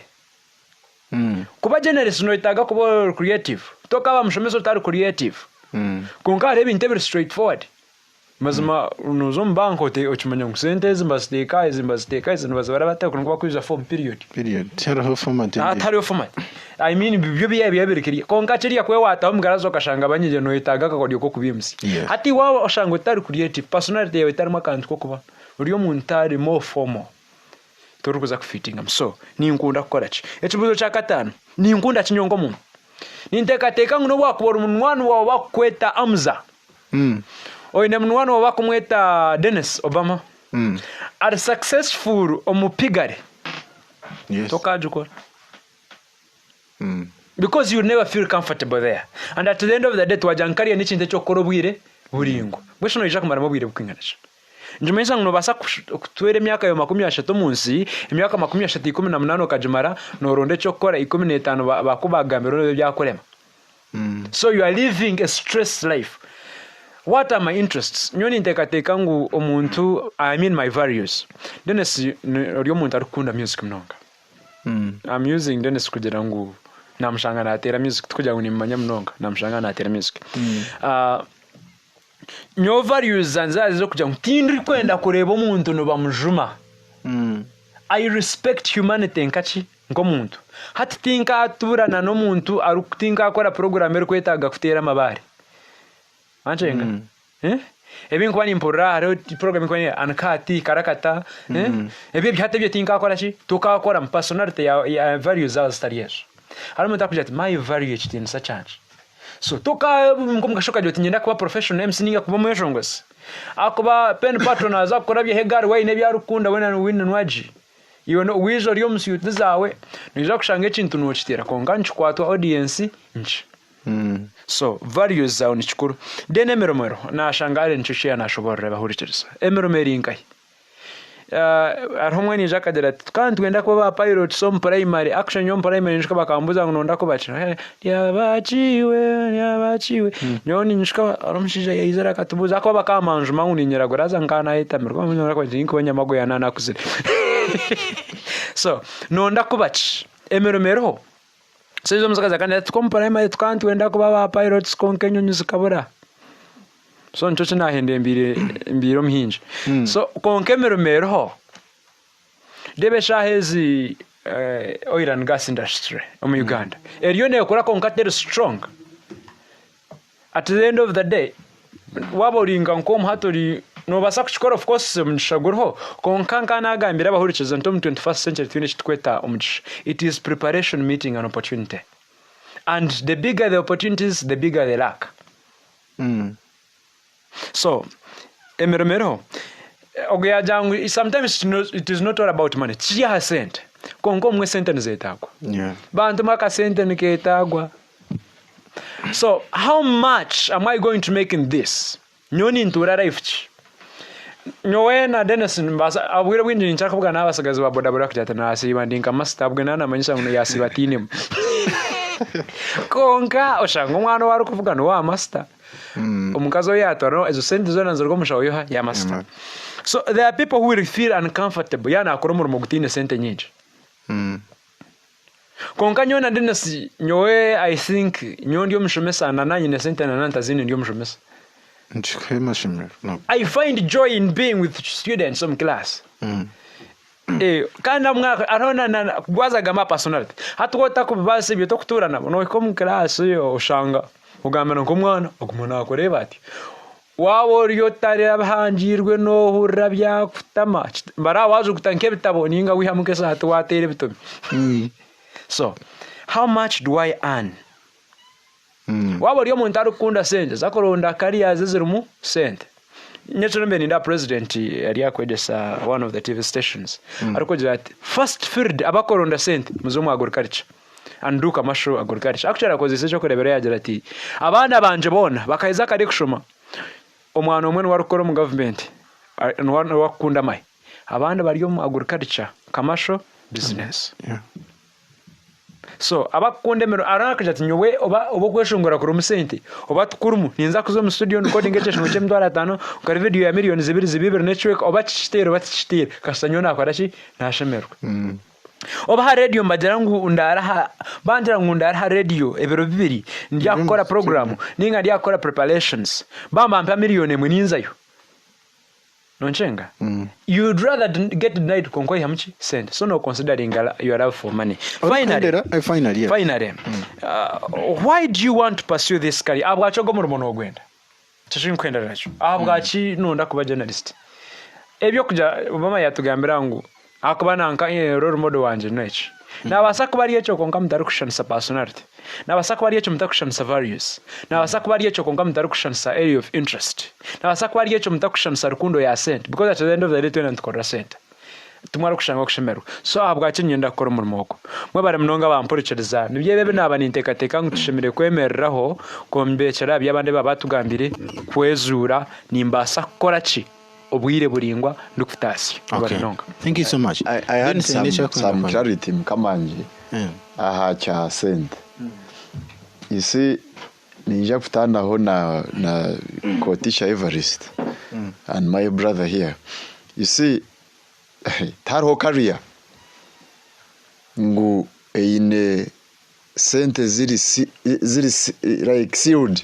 kuba generous no itaga kuba creative toka ba mushomezo tari creative konka arebe ntebe straightforward mazima unozo mbanko te ochimanya ngusente zimbasteka zinbazabara batakunwa kwiza form period tero format atari format I mean bibyo biyabirikiri konka kiriya kwe wata umgarazo kashanga banyije no itaga kakodiyo ko kubimsi hati wawo oshango tari creative personality yawe tari makantu ko kuba uriyo muntari more formal torukuza kufitinga so ninkunda korachi ekibuzo cha katano ninkunda kinyongo muntu nintekateka nguno wakubora umunwanu wawe bakweta Amza oine munwanu wawe bakumweta Dennis Obama are successful omupigare tokajukora because you never feel comfortable there and at the end of the day twajankariya n'ikinde cyo korobwire buringo bwesho no ija kumara mubwire bukwinganisha njumeza ngo basa kutwere emyaka yo 30 munsi emyaka 18 kajumara no ronde cyo gukora 15 bakubagambira no byakorema so you are living a stress life. What are my interests? Nyoni ntekateka ngu omuntu I mean my values Dennis uriyo muntu arukunda music mnonga I'm using Dennis kugira ngu namshanga natera music tukugira ngo nimanya mnonga namshanga natera music nyo values zanzazi zo kugira mutindiri kwenda kureba umuntu no bamujuma I respect humanity nkachi ngo muntu hati tinka aturana no muntu arukutinka akora program eri kwetaga kutera amabare anjenga ebintu kwani imporara program kwani ankati karakata ebi byate byo tinka akora chi tukakora personality ya values za stariyesh harimo ndakujati my value chitin sa change so toka ngombwa shoka joti nyenda kuba professional MC ninga kuba mweshongwese akuba pen patroners akora bye hegari wayine byarukunda wena win nwaji iyo no wizo ryo msiyuti zawe niza kushanga ikintu nochitera konga nchikwatwa audience nchi so values zawe nichikuru dene meromero na shangare nchichia na shobora bahurichirisa emeromeri inkai arhomwe jakadera kandi twenda kuba pilot som primary action yom primary nshika bakambuza ngonda ko bachira yabachiwe nyoni nshika aromshija yizera katubuza ko bakamanju manguni nyiragoraza nkana ita mirwa munyora ko jinko nyamago yanana kuzira so nonda ko bachi emeromero sezo muzakaza kandi tkom primary kandi twenda kuba pilots konkenyo nyuzikabura so ncho nahende mbiro mhinje so konkemeromero ho debe shahezi oil and gas industry mu Uganda eriyo ne kora konkater strong at the end of the day waboringa nkom hatori no basa kuchikora of course mshagurho konkankana agambira bahurikiza nto mu 21st century twinishitweta umugisha it is preparation meeting an opportunity and the bigger the opportunities the bigger the luck so emeromero ogeya jangu sometimes it is not all about money chia sent kongo mwe sente nzetagwa bantu maka sente niketagwa so how much am I going to make in this nyoni ntura life nyowena Dennis mbasa abwira winji nchaka kuvuga n'abasagazi ba boda boda kujata nasiba ndinka master abwena namanyisha ngo yasibatine konka oshango mwana wari kuvuga no wa master omukazo yato no ezo sente zona nzorgo mushayo ya master so there are people who will feel uncomfortable yana akoromo mu gutine sente nyinji konka nyona Dennis nyowe I think nyondi mushomesa nananye ne sente nananta zini ndio mushomesa no. I find joy in being with students in class. Kana mwaka arona na gwaza gama personality. Hatugota kubase byo tokuturana no ko mu class yo oshanga ugamana ko mwana okumona akoreba ati wawo ryo tare abahangirwe no hurra bya kutama bara waje gutanke bitabo ninga wihamuke sa twatere bitomi. So how much do I earn? Wabo ryo muntu arukunda sente zakoronda career zizirumu sente nyecho mbe ninda president yari yakwedesa one of the TV stations arukogira ati first field abakoronda sente muzomu agriculture anduka masho agriculture actually akoze cyo kurebera yagira ati abana banje bona bakaiza kare kushoma omwana omwe warukora mu government wakunda mai abana bari mu agriculture kamasho business. Yeah. So abakundemero arakaje ati nyowe oba kweshongora kuri umusente oba tukurumu ninza kuzo mu studio recording ecesho cyo $5 ukari video ya millions 2 network oba chitero kasanyo nakwarashi nashemerwa. Oba ha radio mbajara ngu ndara bandira ngu ndara radio ebero bibiri ndya gukora program ninga ndya gukora preparations bamba mpa million emwe ninzayo nonchenga. You'd rather get denied konkoi hamchi send so no considering your love for money. Finally, why do you want to pursue this career? Abwachogo mu rumono ogwenda tashin kwenda nacho abwachi nunda kuba journalist ebyo kuja Obama yatugambira ngo akubana nka role model wanje nechi nabasa kubari echo konka mutarukushanisa personality nabasa kubari echo mutakushanisa values nabasa kubari echo konka mutarukushanisa area of interest nabasa kubari echo mutakushanisa rukundo ya sent because at the end of the day twena tukora sent tumara kushanga kushemeru so abwachi nyenda kora mu moko mwe bare mnonga bampurichereza nibye bebe nabani ntekateka ngutushemire kwemereraho kombecera byabande babatugambire kwezura nimbasa kora chi obwire buringwa ndukufitasi. Okay. Thank you so much. I had some clarity mkamanje aha cha sent. You see ninja kutana ho na Kotisha Everest and my brother here. You see taro career ngu ine sente ziri like sealed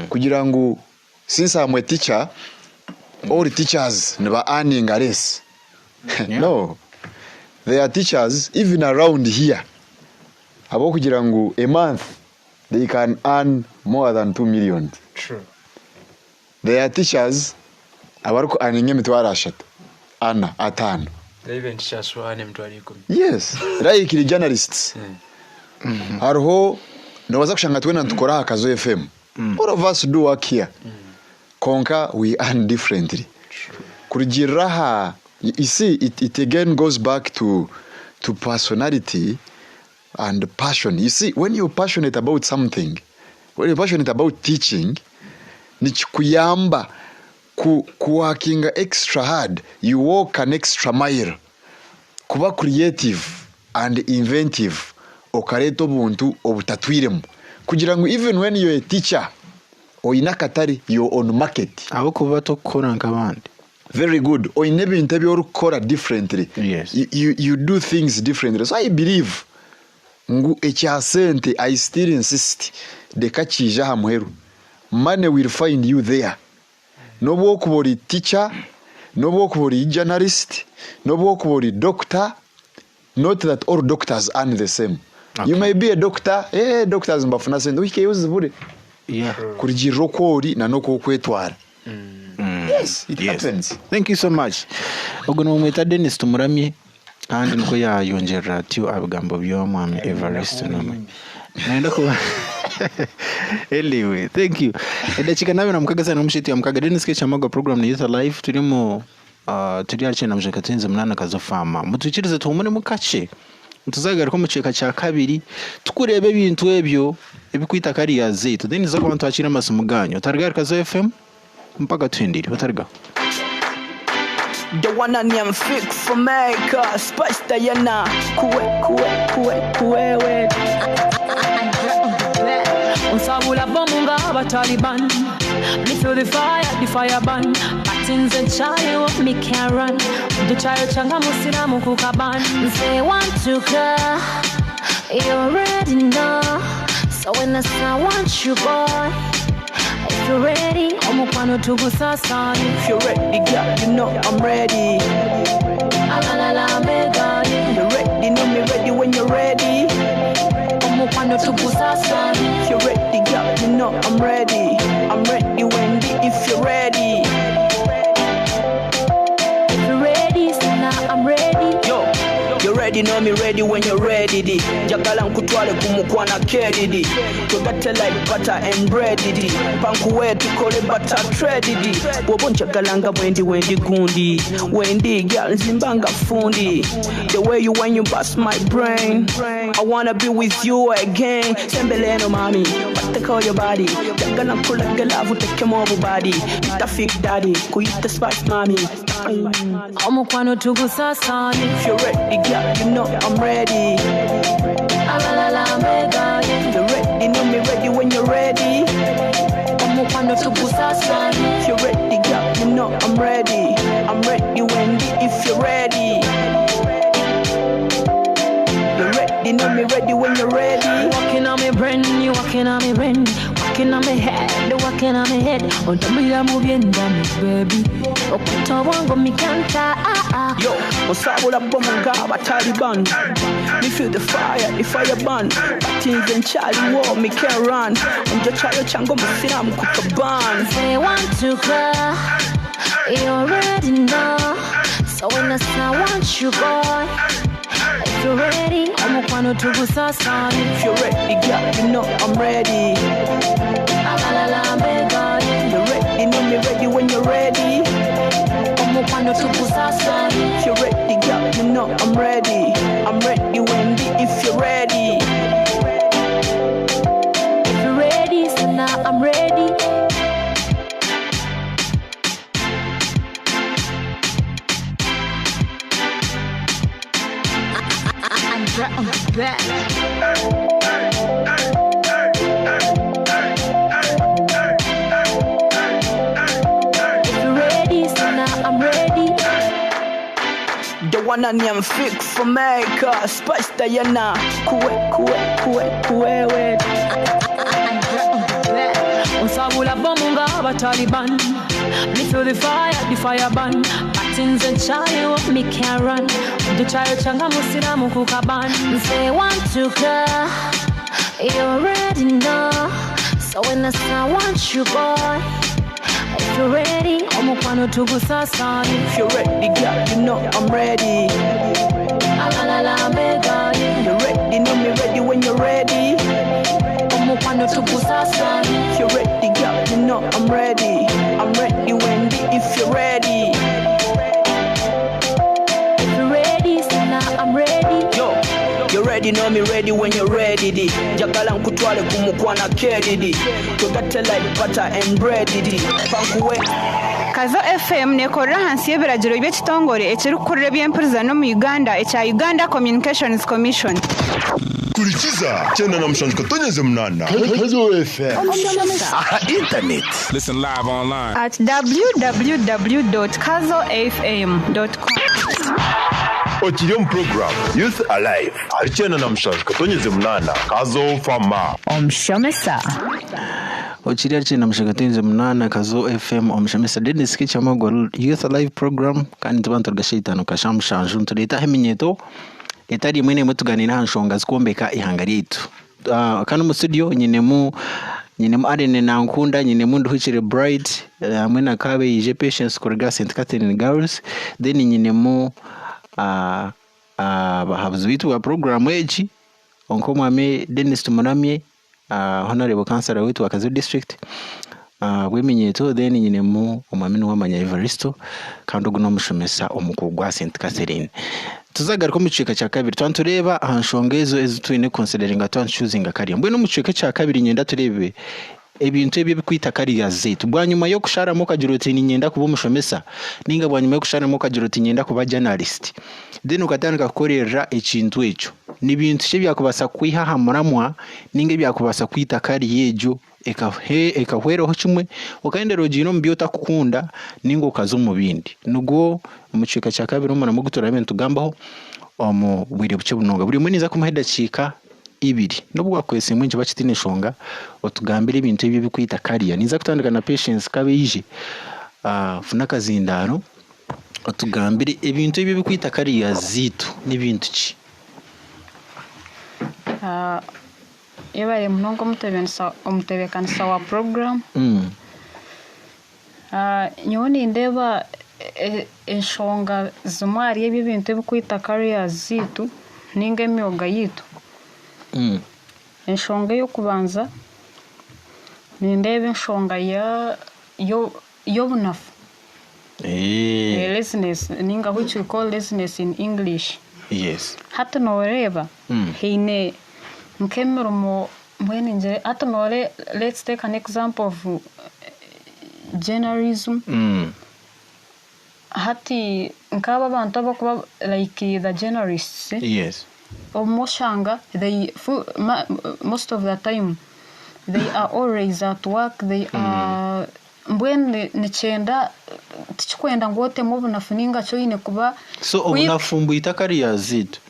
kugira ngu since I'm a teacher all teachers never earning a less. No, there are teachers even around here abo kugira ngu a month they can earn more than 2 million. True. There are teachers abaruko aninge mitwara ashatu ana atano. They even teachers who earn mtwari 10. Yes, like the journalists. Arho nawaza kushanga twena tukora Kazo FM. All of us do work here. Konka we earn differently. Kurujiraha, you see it again goes back to personality and passion. You see, when you're passionate about something, when you're passionate about teaching, nichikuyamba working extra hard, you walk an extra mile. Kuba creative and inventive, okareto buntu obutatwiremu. Kugira ngo even when you're a teacher, or inakatari your own market. Abo kuba tokora nkabandi. Very good. Or in every interview or kora differently. Yes. You do things differently. So I believe ngu echasente I still insist de kachija hamweru. Money will find you there. No work for the teacher, no work for the journalist, no work for the doctor. Not that all doctors earn the same. Okay. You may be a doctor, doctors mbafuna sente. Wike use buri. Yeah. Kurijiro kwori na noko kwetwara. Yes, it happens. Thank you so much. Ogono mweta Dennis tumuramye kandi nko yayongera tyo abigambo byo mwami Everest namwe. Naenda ko Anyway, thank you. Edachika nawe namukagaza na mushiti ya mukaga Dennis ke chamaga program ni Youth Alive turimo turi yache na mjaka tenze mnana Kazo fama. Mutukirize tumune mukache. Mutuzagara ko muceka cya kabiri tukurebe ibintu ebyo ebikwita kariya zetu then izo abantu akira amasomo ganyo tarigara Kazo FM mpaka twindiri batarga the one and I'm fix for maker spice Diana kuwe unsabula bomunga abataliban me feel the fire burn buttons and child me can run the child changa musina mukukaban say want to car you already know so when I want you boy if you're ready omukwano tugusasa if you're ready girl you know I'm ready la mega you ready know me ready when you're ready omukwano tugusasa if you're ready girl you know I'm ready Wendy if you're ready I'm ready. Yo, you're ready, know me ready when you're ready. Jagala nkutwale kumukwana keridi. Tugate like butter and bread. Pankuwe tukole butter threaded. Wobo njagalanga Wendy gundi. Wendy girl zimbanga fundi. The way you when you bust my brain. I wanna be with you again. Sembeleno mami, but take all your body. Jagala nkula galavu take more body. Ita fake daddy, kuyita spice mami. Omukwano tugusasa if you're ready girl you know I'm ready. You're ready, know me ready when you're ready. If you're ready, girl, you know I'm ready. I'm ready, Wendy, if you're ready. You're ready, know me ready when you're ready. Walking on me brain, you walking on me brain. Walking on me head, walking on me head. On the mirror moving down me baby. Okuta wango mi kanta. Yo, osabula bomunga Taliban. Me feel the fire burn. Things and Charlie war, me can't run. I'm just trying to chango me sit am kukaban. Say want to go, you already know. So when I say I want you, boy. If you're ready, I'm going to go sasani. If you're ready, girl, you know I'm ready. You're ready, know me ready when you're ready. If you're ready, girl, you know I'm ready. I'm ready, Wendy, if you're ready. If you're ready, so now I'm ready. I'm back. If you're ready, so now I'm ready. The one I am fix for America. Spice Diana. Kuwe. Unsabula bomunga Taliban. Me feel the fire burn. Patins and Charlie, me can't run. The child changa musira mukukaban. Say want to go, you already know. So when I say I want you, boy. If you're ready, I'm going to go sasani. If you're ready, girl, you know I'm ready. You're ready, know me ready when you're ready. If you're ready, girl, you know I'm ready. I'm ready, Wendy, if you're ready. If you're ready, so now I'm ready. Yo, you're ready, know me ready when you're ready. Di jagala nkutwale kumukwana kedidi. Tugate like butter and bread di. Pankuwe. Kazo FM nekora hansi y'ebiragiro by'ekitongore ekirukurira by'empuriza mu Uganda ekya Uganda Communications Commission. Kurikiza cyane na mushanjwa tonyeze munana Kazo FM internet. Listen live online at www.kazofm.com. Otirium program Youth Alive arichana na mushanjwa tonyeze munana Kazo Fama Omshomesa Ochiria china mshakatenze munana Kazo FM omshamesa Dennis Kichamagwa Youth Alive program kandi tubantu gashaitano kashamshanju ntuleta heminyeto etari mwene mutuganira hanshonga zikombeka ihangari yetu kana mu studio nyinemu arene na nkunda nyinemu nduhikire bright mwene akabe yije patience kurga St Catherine Girls then nyinemu bahabuzi bitu wa program eji onko mwame Dennis Tumuramye honorable councillor wetu wa Kazo district weminyeto then nyinemu omwamini wamanya Evaristo kandi guno mushomesa omukugwa St Catherine tuzagaruka mu cika cya kabiri twantureba hanshongezo ezitwine considering choosing akari mbwe no mu cika cya kabiri nyenda turebe ebintu ebyo bikwita kariya zetu bwanyuma yo kushara mo kajiroti nyenda kuba mushomesa ninga bwanyuma yo kushara mo kajiroti nyenda kuba journalist then ukatandika kukorera ekintu echo ni bintu cye byakubasa kwihahamuramwa ninga byakubasa kwita kariya ejo ekahwereho kimwe ukaendera ogino mbyota kukunda ningo ukazo mu bindi nubwo umucika cya kabiri umwana mu guturame tugambaho omu bwire buce bunonga buri muniza kumaheda cika ibiri nubwo akwese mwinje bakitine shonga otugambira ibintu ibyo bikwita kariya niza kutandika na patience kabe yije funa kazindaro otugambire ibintu ibyo bikwita kariya zitu n'ibintu ki Ebaye mnongo mutebekanisa wa program. Nyoni ndeba enshonga zumari ebyo bintu bikwita careers zitu ninga emyoga yitu. Enshonga yo kubanza nindeba enshonga yo bunafu. Laziness ninga which we call laziness in English. Yes. Hata noreba heine nkemirumo mwene nje hata nore let's take an example of journalism. Hati nk'aba bantu abakuba like the journalists yes omushanga they most of the time they are always at work. They are mbwene nichenda tichikwenda ngote mu bunafu ninga cyo ine kuba so obunafu mbuyita careers zitu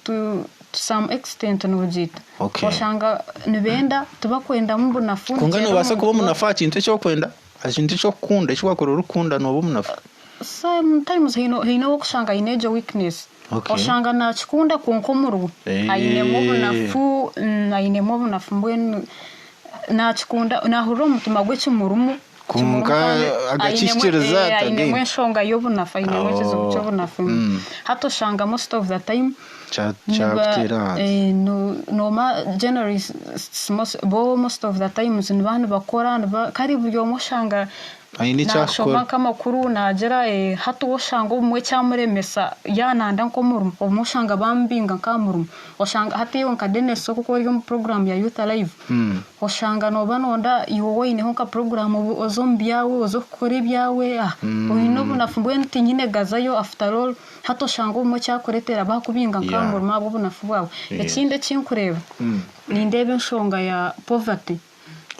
to some extent nubujita okay oshanga nibenda tubakwenda mu bunafu kungana basa kuba munafa kintu cyo kwenda akintu cyo kunda cyo kwakora urukunda no bunafu sometimes hino okushanga inejo weakness okay oshanga na chikunda kunkomuru aine mu bunafu mbwene na chikunda na huro mutima gwe chimurumu kunga agachishikiriza aine mweshonga yobunafu aine mwechezo cyobunafu hato shanga most of the time chaptera no ma journalists most of the times ni bantu bakora karibu yomo shanga aini chakora kama kuru najera hato woshanga umwe cyamuremesa yananda nkomurumu omushanga bambinga nkamurumu oshanga hatiyo nkadene soko ko yo program ya Youth Alive oshanga no banonda iwowe ine honka program ozombiyawe ozokore byawe oyino bunafumbwe ntinyine gazayo after all hato shanga umwe cyakoretera bakubinga nkamurumu abo bunafu bwawe ekinde kinkureba nindebe nshonga ya poverty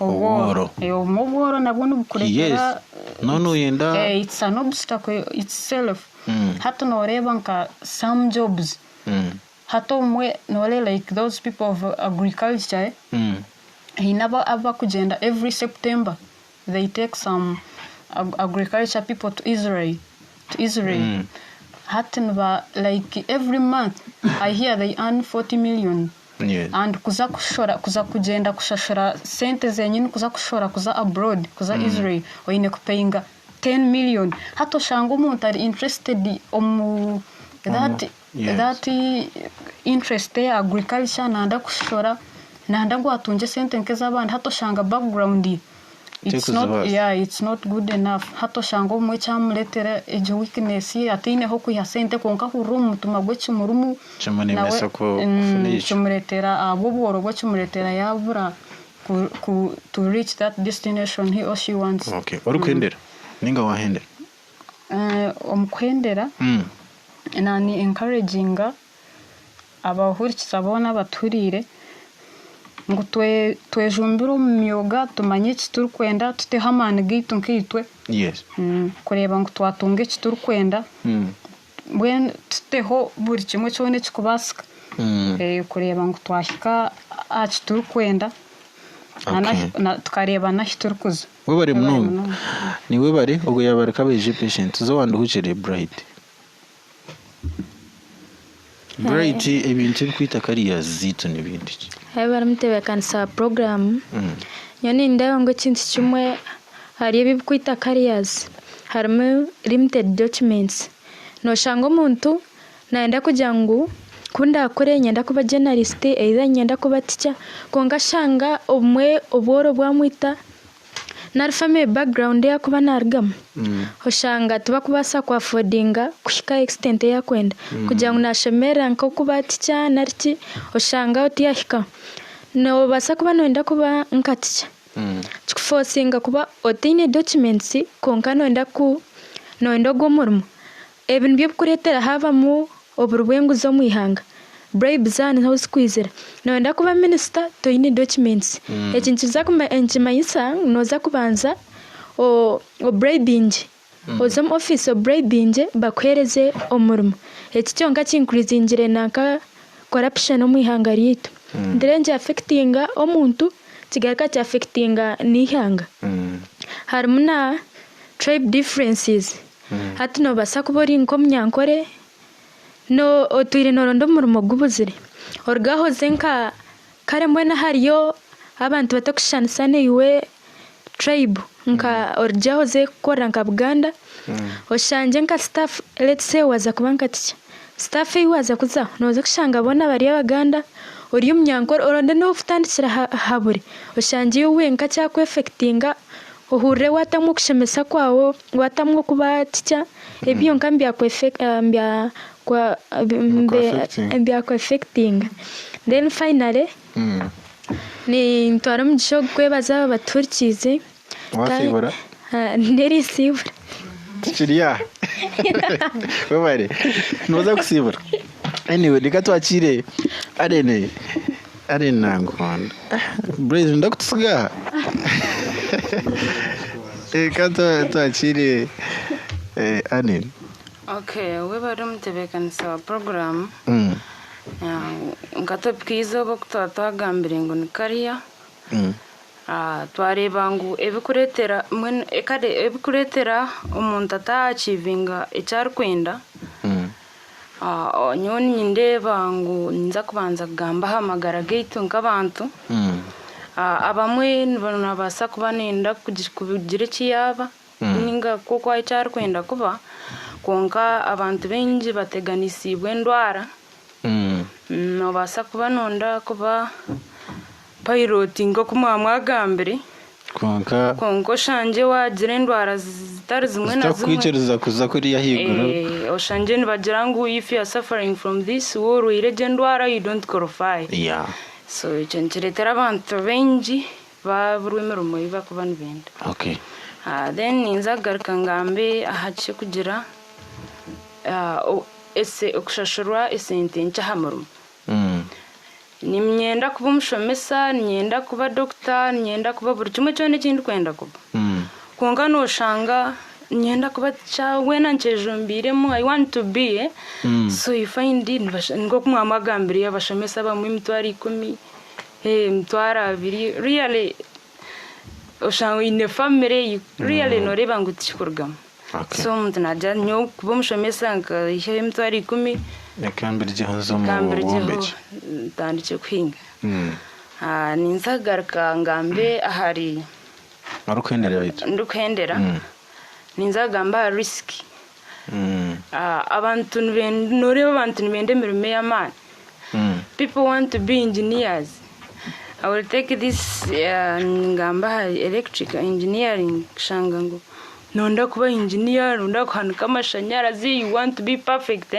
obworo obworo nabwo nubukurekera no yenda it's an obstacle itself hato noreba nka some jobs hato mwe nole like those people of agriculture hinaba aba kugenda every September they take some agriculture people to Israel hatten ba like every month I hear they earn 40 million. Yes. And kuza kugenda kushashura sente zenyine kuza kushora kuza abroad kuza Israel oyine kupayinga 10 million hato shanga umuntu ari interested that interest ya agriculture nanda kushora nanda gwatunje sente nkeza abandi hato shanga background it's not good enough hato shanga umwe cyamuletera ejo weakness atine ho kuya sente konka hurumu tumagwe chimurumu nawe chumuletera aboboro gwa chumuletera yabura to reach that destination he or she wants. Okay orukwendera ninga wahendera omkwendera nani encouraging abahurikiza bona baturire ngo twejumbira umyoga tumanye kiturikwenda tutehamana gitu nkitwe yes kureba ngo twatunge kiturikwenda bwen tuteho buri kimwe cyone kikubasika kureba ngo twashika kiturikwenda na tukareba na kiturikuza we bari muno ni we bari ubwo yabari kabeje patient zo wanduhukire bright ibintu kwita careers zitu n'ibindi baramutebe kansa program yani ndayo ngo kintu kimwe hari ibikwita careers harimo limited documents no shango muntu naenda kujangu kunda akore nyenda kuba journalist either nyenda kuba teacher konga shanga omwe oboro bwamwita narfame background ya kuba nargam hoshanga tuba kubasa kwa affordinga kushika extent ya kwenda kujangu nashemera nko kuba teacher narti hoshanga otiyahika no basa kuba noenda kuba nkaticha chikuforcinga kuba otine documents konka noenda gomurmu even byo kuretera hava mu oburwengu zo mwihanga bribes and house squeezer noenda kuba minister toine documents ekintu zakuma enchimayisa noza kubanza o bribing ozam office o bribing bakwereze omurmu ekityonka kinkrizingire naka corruption omwihanga ryitu ndirenje affectinga omuntu kigarika ki affectinga nihanga harmuna tribe differences hatino basa kubori nkomnyankore no otwire norondo murimo gubuzire orgaho zenka kare mbona hariyo abantu batakushanisane iwe tribe nka orjaho ze koranka Buganda oshanje nka staff let's say waza kubanka ticha staff iwaza kuza noza kushanga bona bari abaganda uri umnyankore oronde no ufutandikira haburi oshanje uwe nka cyakwe affectinga ohure watamwe kushemesa kwawo watamwe kuba ticha ebyo nkambya ku effect mbya kwa affecting then finally ni ntwara mujisho kwebaza baturikize wafibora neri sibura kiriya Webare. Noza kusibura. Anyway, likatwachire arene nangonda. Brazen ndakutsiga. Katwachire anene. Okay, webare mutebekanisa program. Nkatopkiza bokutwatwagambire ngo ni kariya. Twareba ngu ebikuretera omuntu ataachivinga ekyarikwenda nyoni nyindeba ngu nza kubanza kugamba hamagara gaitu nk'abantu abamwe nibasa kuba nenda kugira ekiyaba ninga kuko ekyarikwenda kuba konka abantu bengi bateganisibwe endwara nobasa kuba nonda kuba piloti ngo kumwamwagambire konka shanje wagira endwara zitari zimwe na zimwe zitakwikiriza kuza kuri yahiguru oshanje nibagira ngu if you are suffering from this or irege endwara you don't qualify so icyo nkiretera abantu bengi baburwemera umuyiba kuba nibenda then ninzagaruka ngambe ahakye kugira okushashurwa esente nkyahamurumu nimyenda kuba umushomesa nyenda kuba doctor nyenda kuba buri kimwe cyone kindi kwenda kuba konga noshanga nyenda kuba wena nkejumbiremo I want to be so you find it ngo kumwamagambire y'abashomesa bamwe mitwari 10 mitwara 2 really oshanga in a family really noreba ngo tikurgamo so umuntu najya nyo kuba umushomesa nka ihe mitwari 10 yakambira gihozo mu bombeje tandike kwinga ninzagaruka ngambe ahari ndukhendera ninzagamba risk abantu nibende mirimo y'amani people want to be engineers. I will take this ngamba electric engineering shangango nonda kuba engineer nonda kuhanika amashanyarazi you want to be perfect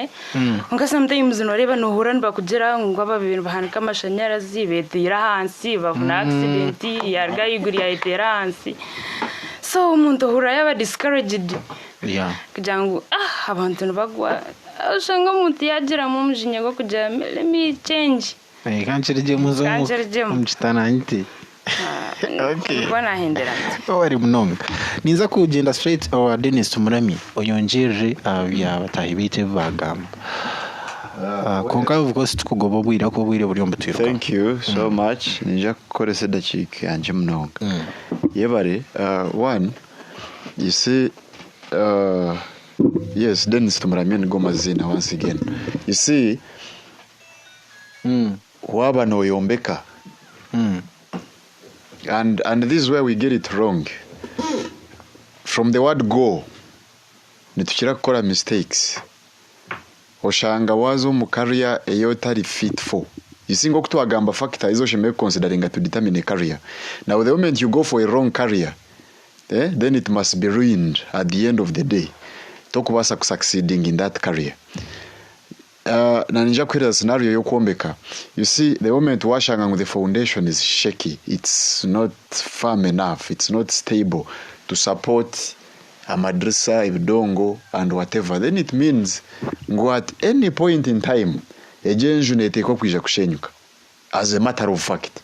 nka sometimes noreba nohura nibakugera ngo ababintu bahanika amashanyarazi betira hansi bavuna accident yarga yiguri yayitera hansi so umuntu hura yaba discouraged kujangu abantu nibagwa ushanga umuntu yagira mu mujinye go kujya let me change kanchirije muzo mchitana nti okay bwana hendera wari munonga ninza kugenda straight or Dennis Tumurami oyonjere bya batahibite bagamba konka uvuga situkugoba bwira ko bwire buri ombe tuyo. Thank you so much ninja korese dachiki anje munonga yebare one you see yes Dennis Tumurami ngo mazina once again you see waba no yombeka and this is where we get it wrong from the word go nitukira gukora mistakes oshanga wazo mu career eyo tari fit for you see ngo kutwagamba factor izo sheme considering to determine a career now the moment you go for a wrong career then it must be ruined at the end of the day tokubasa succeeding in that career na ninja kwira scenario yo kuombeka you see the moment washanga with the foundation is shaky it's not firm enough it's not stable to support a madrasa ibidongo and whatever then it means ngo at any point in time ejenju neteko kwija kushenyuka as a matter of fact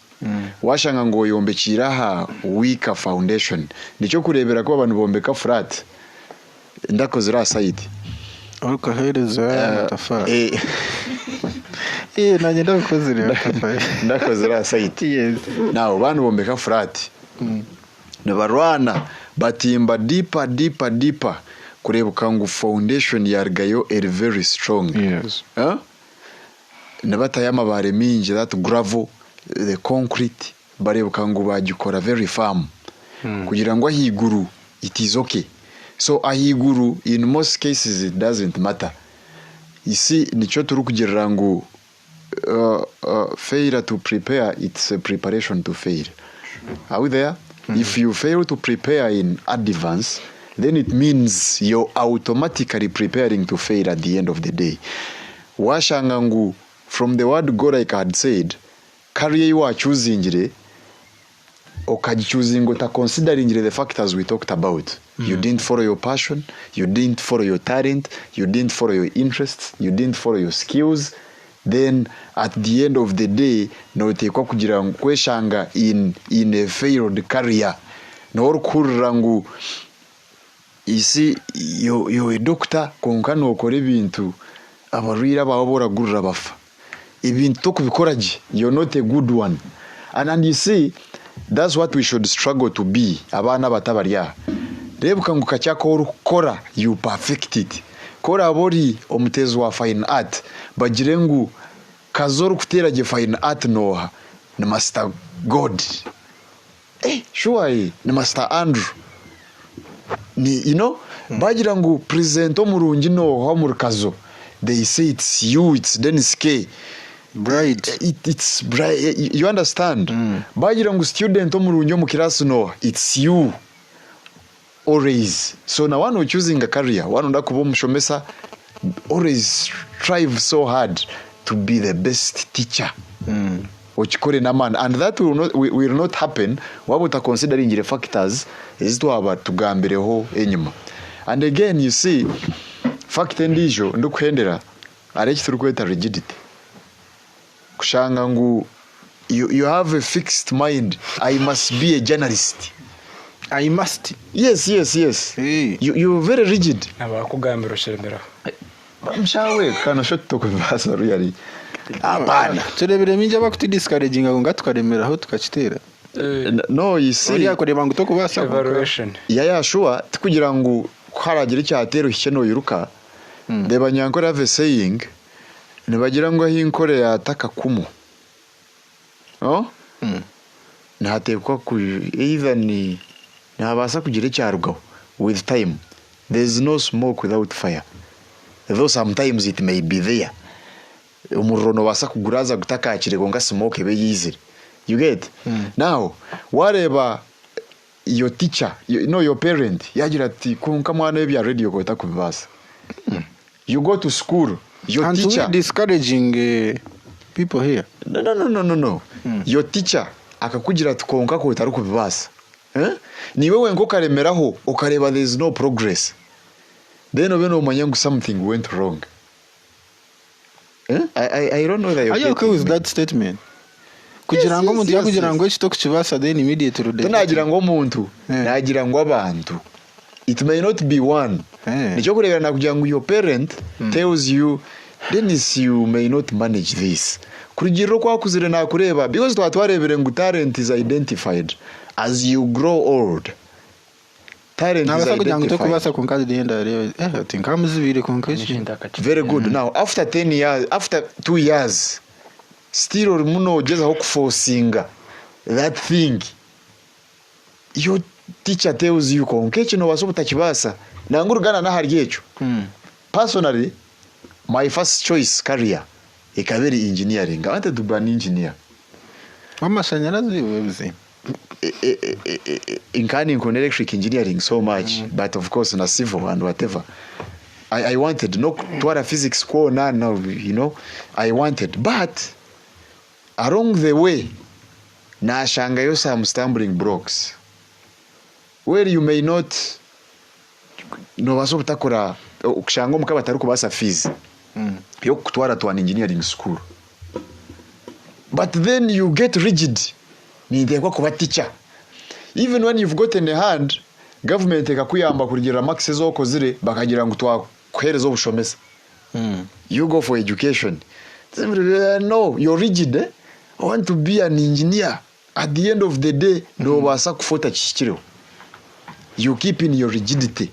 washanga ngo yombekiraha weaker foundation nico kurebera ko abantu bombeka flat ndakozira site Oka hereza tafari nanye ndakozira tafari ndakozira site yes now bantu bombeka flat nabarwana batimba deeper kurebuka ngo foundation yargayo are very strong yes nabataya amabare mingi that gravel the concrete barebuka ngo bagikora very firm kugira ngo ahiguru it is okay. So ahiguru in most cases it doesn't matter. You see nicho turi kugira ngo failure to prepare it's a preparation to fail. Are we there? If you fail to prepare in advance then it means you're automatically preparing to fail at the end of the day. Washangangu from the word go like I had said career you are choosing choosing to considering the factors we talked about. You didn't follow your passion, you didn't follow your talent, you didn't follow your interests, you didn't follow your skills. Then at the end of the day, no tekwa kugira kweshanga in a failed career. No kurangu isi yo a doctor konkano okore ibintu abarira babora gurura bafa. Ibintu to kubikoraje, you're not a good one. And you see, that's what we should struggle to be. Abana batabarya. Rebuka ngukachako urukora, you perfect it. Kora bori omutezi wa fine art. Bajirengu Kazo kutera je fine art noha. Ni Master God. Sure ni Master Andrew. Ni, you know, bajirangu present omurungi noha mu Kazo. They say it's you, it's Dennis K. Bright. It's bright. You understand? Bajirangu student omurungi mu kirasi no, it's you. Always. So now one who choosing a career, one who ndakuba mushomesa, always strive so hard to be the best teacher. Ochikore na man, and that will not happen. Wabuta considering the factors is to aba tugambireho enyuma. And again you see, fact ndijo ndukuhendera arekiturkweta rigidity. Kushanga ngu you have a fixed mind. I must be a journalist. I must. Yes. Hey. You're very rigid. Abakugambira sherembera. Mshawe kana shot to kubasa really. Abana. Turebere minja bakuti discouraging ngo tukaremera aho tukakitera. No, you see. Uri akoreba ngo tokubasa evaluation. Yeah, sure. Tukugira ngo kwaragira cyatero hikeno yiruka. Deba nyankore have saying nibagira ngo hinkore yataka kumu. Oh? Natekwa ku even nabasa kugira cyarugaho with time. There's no smoke without fire. Though sometimes it may be there. Umurono basa kuguraza gutaka kirego nga smoke be yizire. You get? Now, whatever your teacher, your parent, yagira ati kunka mwana bya radio ko takubasa. You go to school, your and teacher so discouraging people here. No. Your teacher akakugira ati konka ko tarakubasa. Ni wewe ngo karemeraho ukareba there is no progress. Then obeno umanyangu something went wrong. I don't know that you're Are you okay with that statement? Kugira ngo umuntu yakugira ngo ekito kukibasa then immediately tunagira ngo umuntu nagira ngo abantu. It may not be one. Nicho kurebera nakugira ngo your parent tells you Dennis you may not manage this. Kurigiro kwa kuzire na kureba because twatwarebere ngo talent is identified as you grow old. Talent is identified. Very good. Now after 10 years, after 2 years, still muno just how forcing that thing. Your teacher tells you konkechi no wasobuta kibasa nangurugana na hari yecho. Personally, my first choice career ikaberi engineering. I wanted to be an engineer. Amashanyarazi webuze. In electric engineering so much, but of course na civil and whatever. I wanted no to physics school now, you know. I wanted, but along the way, na shangayo some stumbling blocks where you may not no baso butakora ukushango mukaba taruko basa fees yo kutwara to an engineering school, but then you get rigid. Ni ndekwa kuba teacher. Even when you've gotten a hand, government ekakuyamba kugira max zo kozire bakagira ngo twakuhereza obushomesa. You go for education. No, you're rigid. I want to be an engineer. At the end of the day, no basa kufota kishikiro. You keep in your rigidity.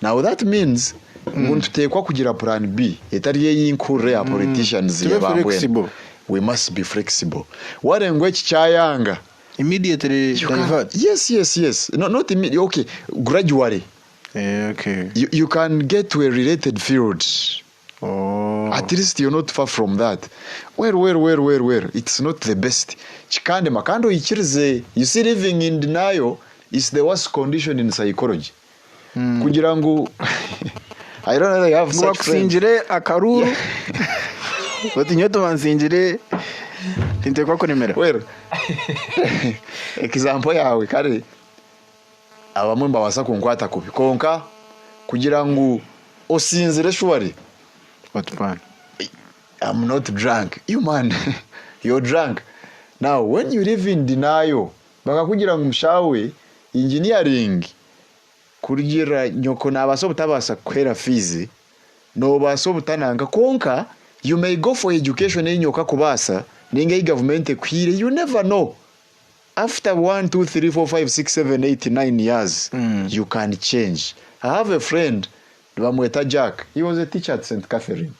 Now that means umuntu tekwa kugira plan B. Etariye yinkure ya politicians yabambwe. We must be flexible. What engwechi chayanga immediately divert. Yes. No, not immediately. Okay, gradually. Okay. You can get to a related field. Oh. At least you're not far from that. Where? It's not the best. Chikande makando ichirize. You see, living in denial is the worst condition in psychology. Kujirangu. I don't know if you have such friends. Wakusinjire akaruru. But nyoto wansinjire tintekwa kunemera wera example yawe kare abamwe mbabasa kunkwata kubi konka kugira ngo osinzire shwari what man I'm not drunk you man you're drunk now when you live in denial bakakugira ngo umshawe engineering kugira nyoko nabaso butabasa kwera fizi no baso butananga konka you may go for education enyoka kubasa ninge government kwire you never know after 1 2 3 4 5 6 7 8 9 years you can change. I have a friend bamweta Jack, he was a teacher at St. Catherine,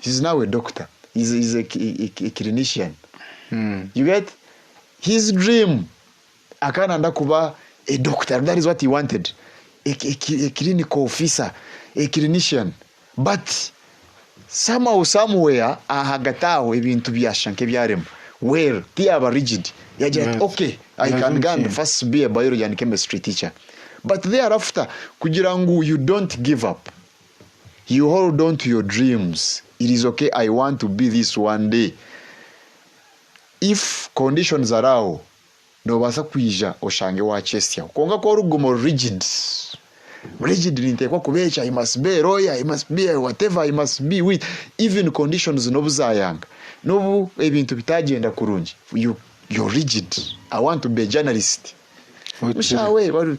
he's now a doctor, he's a clinician. You get his dream akananda kuba a doctor, that is what he wanted, a clinical officer, a clinician, but somehow somewhere ahagataho ibintu byashanke byaremo where they are rigid yagira okay I can go and first be a biology and chemistry teacher, but thereafter kugira ngo you don't give up, you hold on to your dreams. It is okay, I want to be this one day. If conditions allow no basa kwija oshange wa chest yawe konga ko rugumo rigid nitekwa kubecha, I must be royal, I must be whatever, I must be with even conditions nobuzayanga nobu ebintu bitagenda kurungi you're rigid. I want to be a journalist mushawe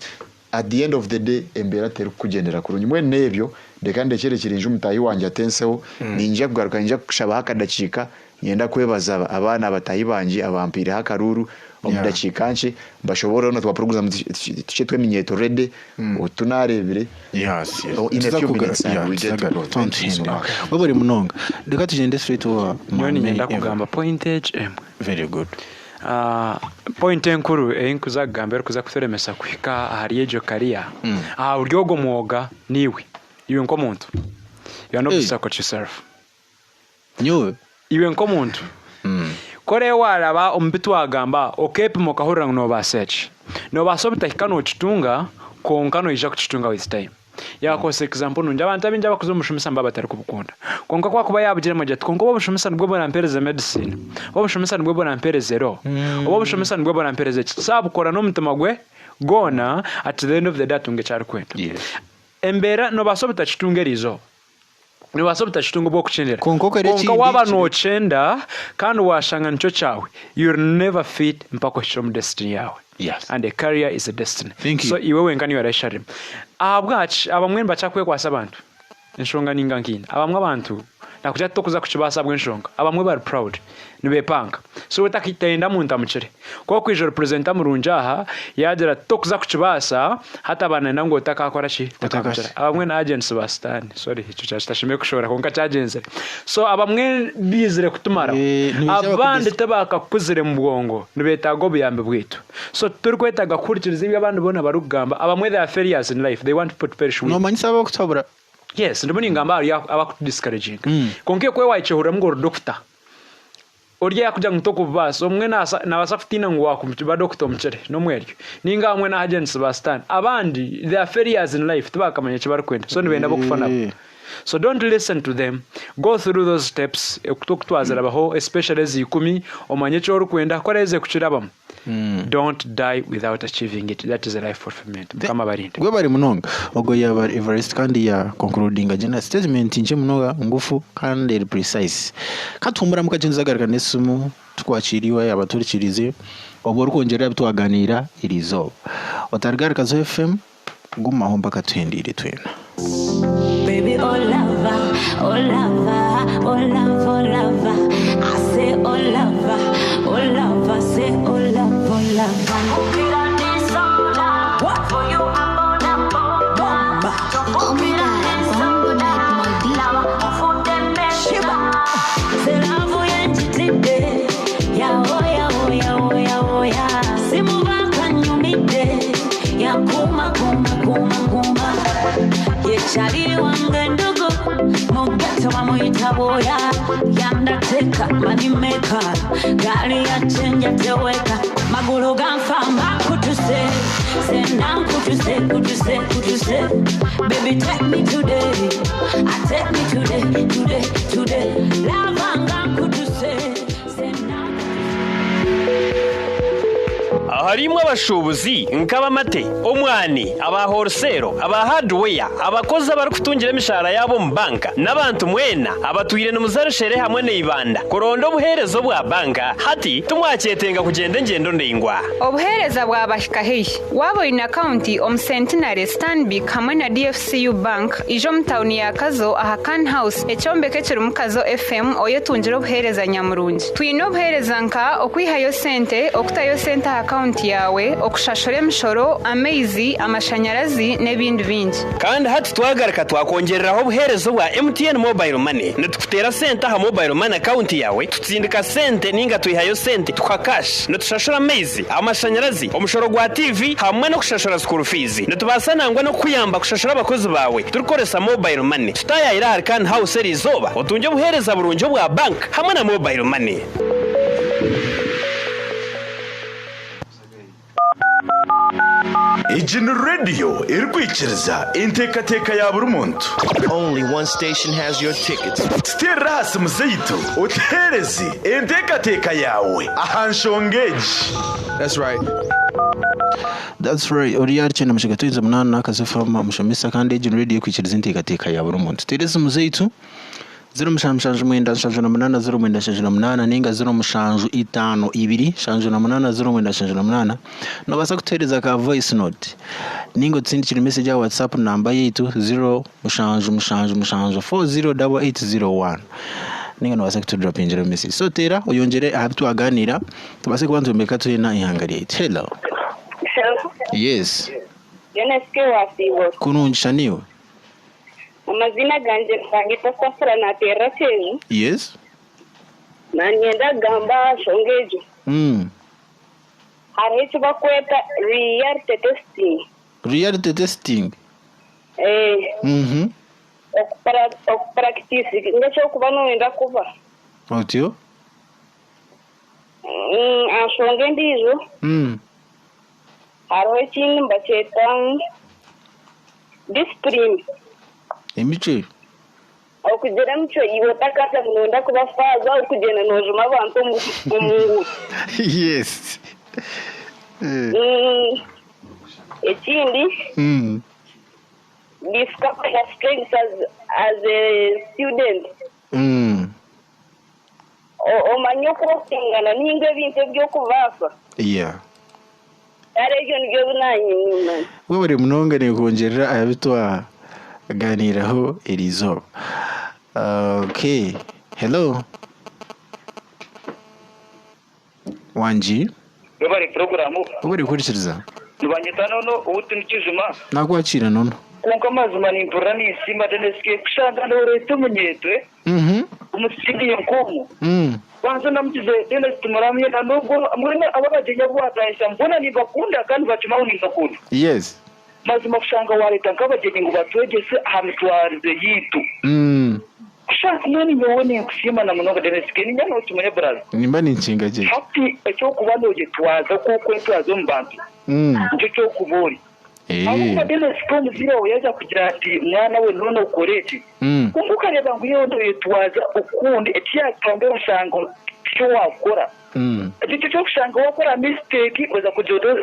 at the end of the day embera teru kugendera kurungi mwe nebyo ndeka ndekere kirinje umutayi wanje atenseho ninje kugaruka ninje kushaba hakadacika nyenda kwebaza abana batayi banje abampire hakaruru omudacikanje bashobora no twaproguza tuce tweminyeto rede utunarebire yes in a few minutes we get wabari munonga ndeka tugende straight to nyoni nyenda kugamba pointage very good point enkuru enkuza gambera kuza kuteremesa kwika hariye jo career uryogo mwoga niwe iwe nko muntu you are not stuck with yourself iwe nko muntu kore waraba ombitu agamba okepe mokahura no basearch no basobita kano chitunga konkano ija kuchitunga with time yako se example nunja abantu abinja bakuzo mushumisa mbaba tari kubukunda konka kwa kuba yabugire mu jet konko bobushumisa nibwo bona mpereze medicine bobushumisa nibwo bona mpereze zero bobushumisa nibwo bona mpereze sabu kora no mutima gwe gona at the end of the day tunge cyari kwento embera no basobita chitunga rizo ni wasobita chitungo bwo kuchendera konka waba no chenda kandi washanga nico chawe you'll never fit mpako shom destiny yawe. Yes. And a career is a destiny. So iwe wengani warashari abwachi abamwe bachakwe kwasa abantu enshonga ningankini abamwe abantu nakuja tokuza kuchibasa bwenshonga abamwe bari proud nibepanga so utakitenda muntu amuchere kwa kwije representa murunjaha yagira tokuza kuchibasa hata banenda ngo utakakora chi utakakora abamwe na agents bastani sorry ico cyashime kushora konka cyagenze so abamwe bizire kutumara abandi tabaka kuzire mu bwongo nibetago biyambe bwitu so turi kwetaga kurikiriza ibyo abantu bona barugamba abamwe they are failures in life, they want to put perish with no manyisa bakutobura. Yes, ndibuni ngamba ari abakutu discouraging. Konke kwe waichehura mgo doctor. Orya yakuja ngutoko bus omwe na basafitina ngo wakumtiba doctor mchere no mweryo. Ninga amwe na agents bastan. Abandi they are failures in life tubakamanya kibari kwenda. So nibenda bokufana. So don't listen to them. Go through those steps ekutokutwazira baho especially as 10 omanye cyo rukwenda koreze kuchirabam. Don't die without achieving it. That is a life fulfillment. Kama barinde. Gwe bari munonga ogo ya Everest kandi ya concluding agenda statement nje munoga ngufu kandi precise. Katumbura mukajenza garika nesumu twakiriwe abaturikirize obo rukongera bitwaganira irizo. Otargar Kazo FM guma homba katwendire twena. Baby oh lover, oh lover, oh lover, oh lover. I say oh lover, say oh lover, oh lover. What for you? Shari wange ndogo Mogeto wa moita boya Yanda teka money maker Gari ya chenja teweka Magulu ganfamba kutuse Senda kutuse Baby take me today I take me today Lavanga kutuse Senda harimwo abashubuzi nk'abamate omwani aba wholesale aba hardware abakozi abari kutungira imishahara yabo mu banka n'abantu mwena abatwire n'umuzarushere hamwe n'ibanda korondo buherezo bwa banka hati tumwaketenga kugenda ngendo ndingwa obuhereza bwa bashikahishi wabo ina account Centenary Stanbic hamwe na DFCU Bank ijo mu town ya Kazo aha Can House echombeke kiri mu Kazo FM oyo tungira obuhereza nyamurungi twino obuhereza nka okwihayo sente okutayo sente account yawe okushashore mshoro amezi amashanyarazi n'ebindi bingi kandi hati twagaraka twakongereraho obuherezo bwa MTN mobile money netukutera sente ha mobile money account yawe tutsindika sente ninga tuyihayo sente tukakash netushashora amezi amashanyarazi omushoro gwa TV hamwe no kushashora school fees netubasanangwa no kuyamba kushashora abakozi bawe turikoresa mobile money tutayayira hari Can House rizoba otunje obuhereza burunjo bwa bank hamwe na mobile money. Ijin Radio irkwikiriza intekateka ya buri muntu. Only one station has your tickets. Steras muzeitu uterezi intekateka yawe ahanshongeji. That's right. Oriyari cyane mushigatuiza munana akazifama mushamisa kandi Ijin Radio kwikiriza intekateka ya buri muntu. Terezi muzeitu 0 ninga 0 no basa kutereza ka voice note ningo tsindikira message ya WhatsApp namba yetu 0 408801 ninga no basa kutudrop injira message so tera oyongere habtu aganira tubase kubantu mbeka tuyina ihangariye. Hello. Yes. Yeneske wasibo kunungisha niwe amazina ganje bangita Safra na Terra Chenu. Yes. Nanyenda gamba shongejo. Haricho bakweta reality testing. Practice ngacho kubano enda kuva. Otyo? Ashonge ndizo. Haricho mbacheta discipline. Emiche okugera mucho iwe takata munonda kubafaza okugena nojuma abantu mu mungu. Yes. Ekindi discover your strengths as a student. Omanyo kurosingana ninge binte byo kubafa. Yeah. Arejo nibyo bunanyi. Wewe munonga ne kongerera ayabitwa aganiraho irizo. Okay. Hello. Wanji. Bari programu. Ubari kurikiriza. Nibanyitana no ubutunikijuma. Nakwakira nono. Kunka mazima ni impurani simba deneske kushanga ndore tumenyetwe. Umusindi yankomo. Kwanza namtize dene tumuramye ndogo amurina ababajenya bwataisha mbona ni bakunda kandi bacuma ni bakunda. Yes. Mazima kushanga waleta nk'abageni ngo batwegese ahamtwarize yitu. Kushaka nani nyone kusima na munoga deneske ni nyano tumenye braza. Nimba ni nshinga je. Hati cyo kubanoje twaza ko kwetwazo mbantu. Cyo kubori. Abo deneske muziro yaza kugira ati mwana we none ukoreti. Kumbuka reba ngo yondo yetwaza ukundi etiya kambe ushango cyo wakora. Cyo kushanga wakora mistake uza kujodo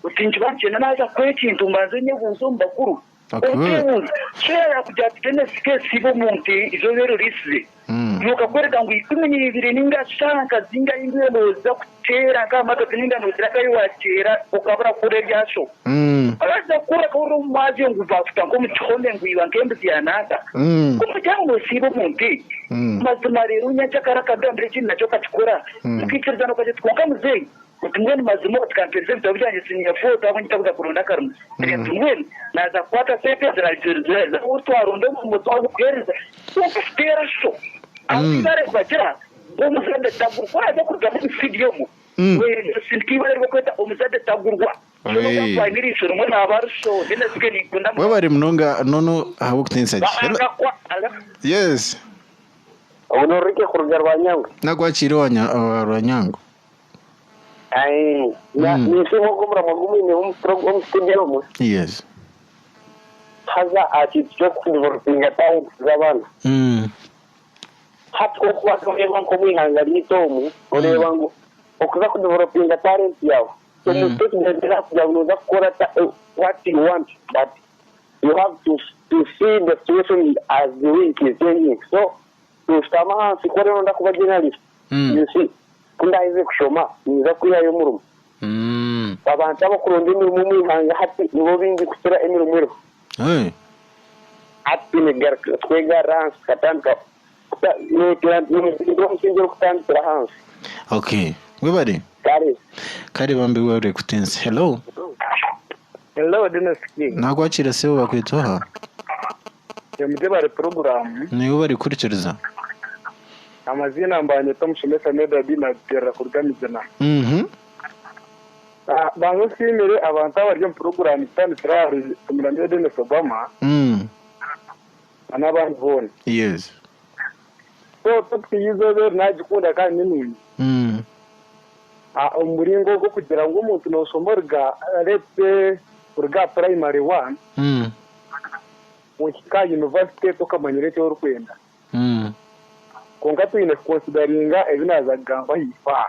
utinjibanje naza kwekintu mbanze nyebuzo mbakuru. Shera kujya deneske sibo munti izo rero risize. Nuka kwereka ngo 12 ninga shanga zinga ingwelo za kutera kama katinga no zirakayo watera ukabura kure byasho. Alaza kura kuro mazi ngo bafuta ngo muchonde ngo ibangembe yanaka. Kuma jango sibo munti. Mazima rero nyakara kadambre china cyo katukura. Ukikirza no kaje twuka muzeyi. Utumweni mazima tukampeze bitabujanye sinya foto abanyita kuza kurunda karumu. Tumweni naza kwata sepe ziralizirza utwarundo mu mutwa kugereza. Ukufitera sho. Amare bajira umuzade tagurwa aza kurga mu video mu. We sinkiba rero kweta umuzade tagurwa. Wabari mnonga nono hawo kutensaje. Yes. Unorike kurga rwanyango. Nakwachira rwanyango. Ai, nisimo kumra magumi ni umstujero mu. Yes. Haza ati cyo developing town zabana. Hatko kwa kama ko mwihanga litomu, ole wangu. okuza kudevelopinga talent yawe so mutekereza kugira ngo uza gukora what you want but you have to see the situation as the week is changing so tustama hansi ko rero ndakuba journalist you see kundahize kushoma niza kwihayo murumo abantu abakuronde imirimo mwihanga hati nibo bingi kusira imirimo ero ati negar twega rans katandika no sinjoro kutandikira hansi okay webari kare bambe were kutense hello Dennis King nakwakira se bakwitoha yamuje bari program niyo bari kurikiriza amazina mbanye tamushemesa meda bina terra kurganizana bango simere abantu abaryo program itani trari tumurande Dennis Obama anabandi bone yes so tukiyizo najikunda kandi nini umuringo go kugira ngo umuntu no somorga letse urga primary 1 ukika university to kamanyire cyo rukwenda konga twine consideringa ebinaza gamba hifa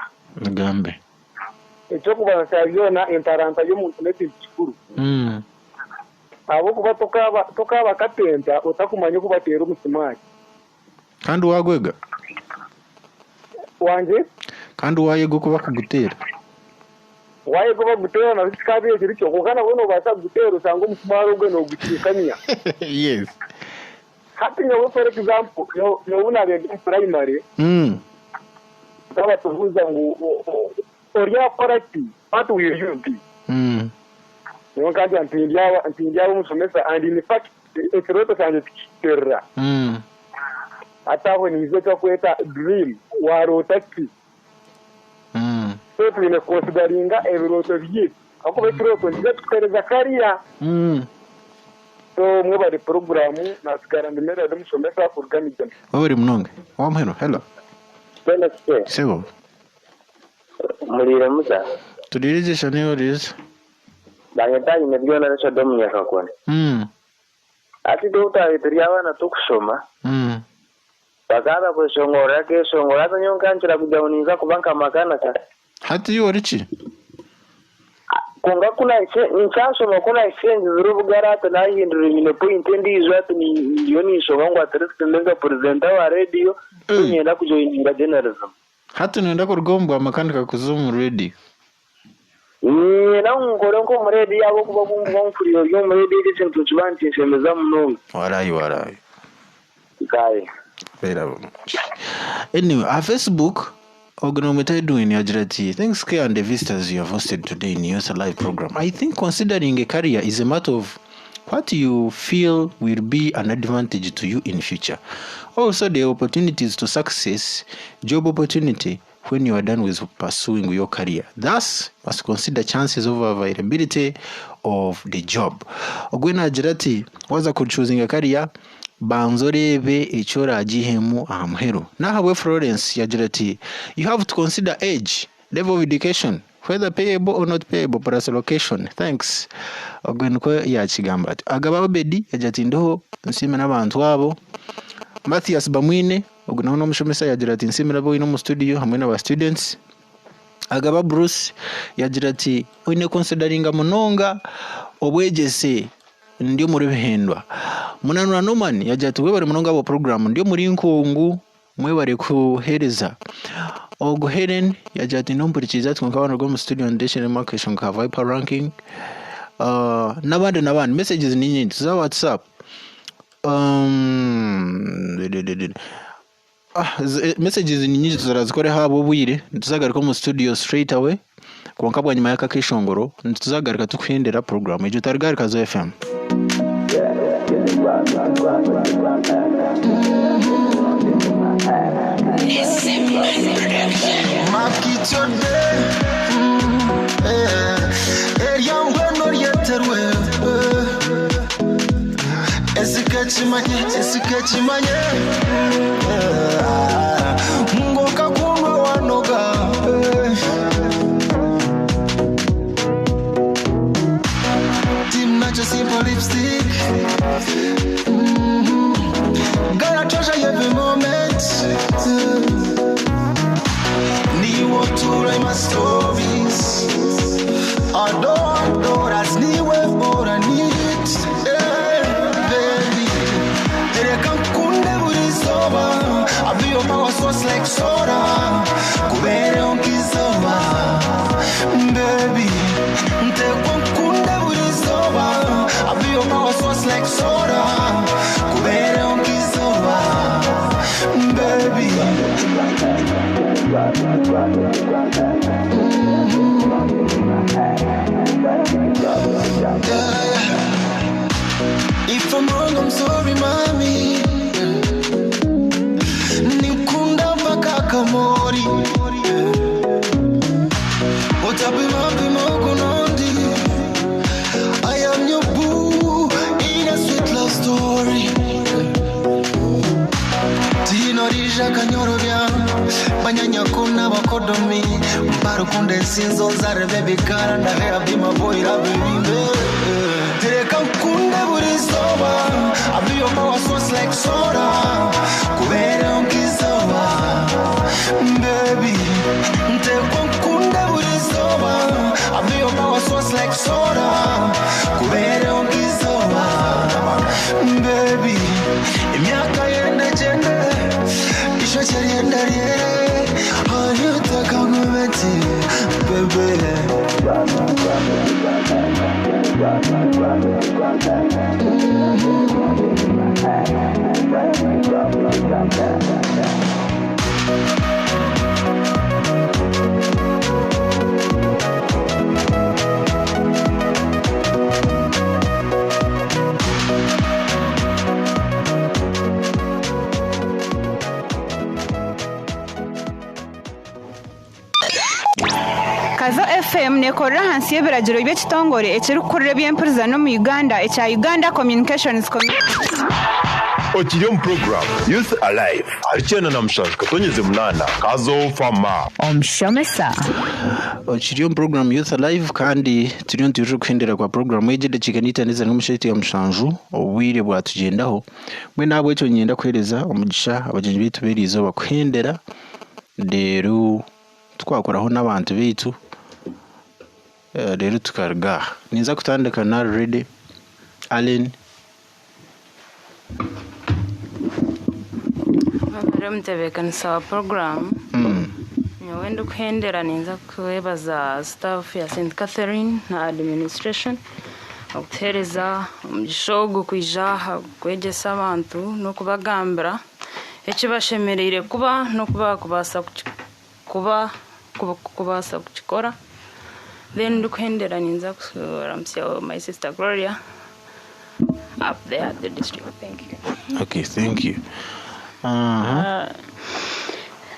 ngambe icyo kuba sabyona imparanta yo muntu neti kikuru abo kuba tokaba katenta utakumanya kubatera umusimaki kandi wagwega wanje kandi wayego kuba kugutera wayego bagutera na bikabiye kiri cyo kugana bono basa gutera usanga umusumaro gwe no gutikanya yes hati nyo for example yo unabe primary baba tuvuza ngo orya parati patu yuyundi yo kandi antindia umusomesa and in fact ekiroto sanje tikiterra ataho nizo cyo kweta dream warotaki so twine consideringa ebiroto byitu ako bekiroto ndize tukereza kariya so mwe bari program na sigarandi mera demusomesa kurganizana wabari mnonge wamhero hello sebo murire muza tudirije shani orize banyetanyi nebyona n'cyo domunya kakone ati dota itiriabana tukushoma bakaza kushongora keshongora tanyonkanchira kuja uninza kubanka makana ka hati yorichi konga kuna nchashoma kuna exchange zirubugarata na yinduru nyine point ndizo ati ni yoni shongwa atresenga presenter wa radio nyenda kujoinira journalism hati nenda kurgombwa makanika kuzumu radio na ngoro ko muredi yabo kuba kumfuriyo yo muredi ikintu kibanti semeza muno warayi kai anyway our Facebook Organometer doing Yajrati. Thanks K and the visitors you have hosted today in your live program. I think considering a career is a matter of what you feel will be an advantage to you in future. Also the opportunities to success, job opportunity when you are done with pursuing your career. Thus, must consider chances of availability of the job. Ogwena Yajrati was a choosing a career banzorebe echora agihemu ahamhero nahawe Florence Yajrati. You have to consider age, level of education, whether payable or not payable, plus location. Thanks. Ogwenko ya chigamba agaba bedi Yajrati ndoho nsime n'abantu wabo Matthias Bamwine ognaho mushomesa Yajrati nsime nabo ino mu studio hamwe n'aba students agaba Bruce Yajrati une considering munonga obwegese ndio muri bihendwa munanura nomani yajatu we bari munonga abo program ndio muri nkungu mwe bari kuhereza ogo Helen yajatu ndompurikiza twakabana rwo mu studio ndeshene marketing ka Viper ranking nabandi messages ni nyinshi za WhatsApp messages ni nyinshi tuzarazikore habo bwire tuzagaruka mu studio straight away kwankabwa nyuma yaka kishongoro tuzagaruka tukhendera program ejo tarigari Kazo FM simple lipstick. Gotta treasure every moment. Ni watu I must power source like soda. Kubere onkizoba, baby. Ntekwa nkunda burizoba. I'll be your power source like soda. Kubere onkizoba, baby. If I'm wrong, I'm sorry, mommy. Nikunda mpaka kamori. Otapi mapi mokunondi. I am your boo in a sweet love story. Tino rija kanyoro bya banyanya kuna bakodomi. Mparo kunde sinzo zare baby kara na hair be my boy la baby. Tereka kunde burizoba. I'll be your power source like soda. Kubere onkizoba, baby. Ntekwa kunde burizoba. I'll be your power source like soda. Kubere onkizoba, baby. Imyaka yende jende, isho cheri yende riere. Hanyuta kangumeti, baby. Kazo FM nekorera hansi y'ebiragiro by'ekitongore ekirikukurira by'empuriza no mu Uganda ekya Uganda Communications Committee. Okiriyo mu program Youth Alive harikena na mshanju katonyeze munana Kazo Fama Omshomesa. Okiriyo mu program Youth Alive kandi turiyo ntuje kuhendera kwa program yegede kiganita neza n'umusheti ya mshanju obwire bwatugendaho mwe nabo ecyo nyenda kwereza umugisha abagenyi bitu berizo bakuhendera rero twakoraho n'abantu bitu rero tukarga ninza kutandika na ready Allen mtebekanisa program nyawendo kuhendera ninza kwebaza staff ya St Catherine na administration okutereza omugishogo kwijaha kwegesa abantu no kubagambira ekibashemerere kuba no kubasa kubasa kukikora then ndukuhendera ninza kuramsya my sister Gloria up there at the district. Thank you. Okay, thank you.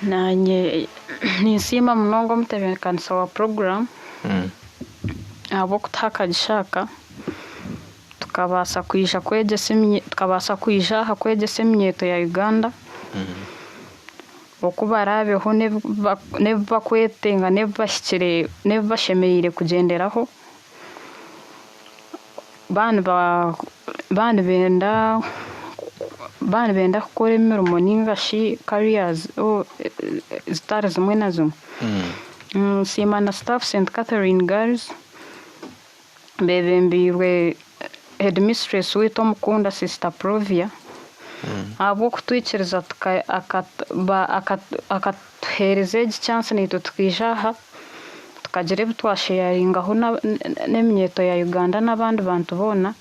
Nanye nisima mnongo mtebekanisa wa program abo kutaka gishaka tukabasa kwisha kwegesa emyeto ya Uganda okubarabeho nebakwetenga nebashemeire kugenderaho bana benda kukora emirimo ningashi careers zitari zimwe na zimwe. Sima na staff St Catherine Girls bebembirwe headmistress wetu omukunda Sister Provia abo kutwikiriza akatuhereza chance nito tukijaha tukagire bitwasharingaho n'emyeto ya Uganda n'abandi bantu bona.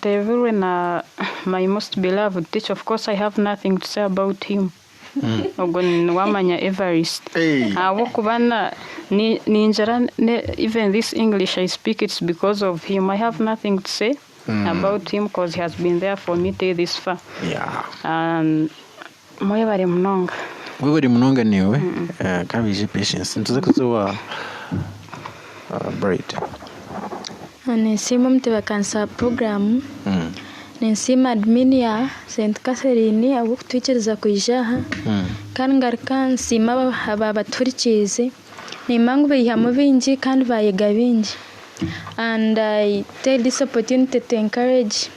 Teverwe na my most beloved teacher, of course I have nothing to say about him. Ogon wamanya Everest. Abo kubana ninjara even this English I speak it's because of him. I have nothing to say about him because he has been there for me till this far. Yeah. Mwebare mnonga. Mwebare mnonga niwe kabije patience. Ntuza kuzowa bright. Nisima mtebekanisa program nisima admin ya St Catherine abo kutwikiriza kwijaha kandi ngaruka nsima ababaturikize nimangu beyihamu bingi kandi bayiga bingi. And I take this opportunity to encourage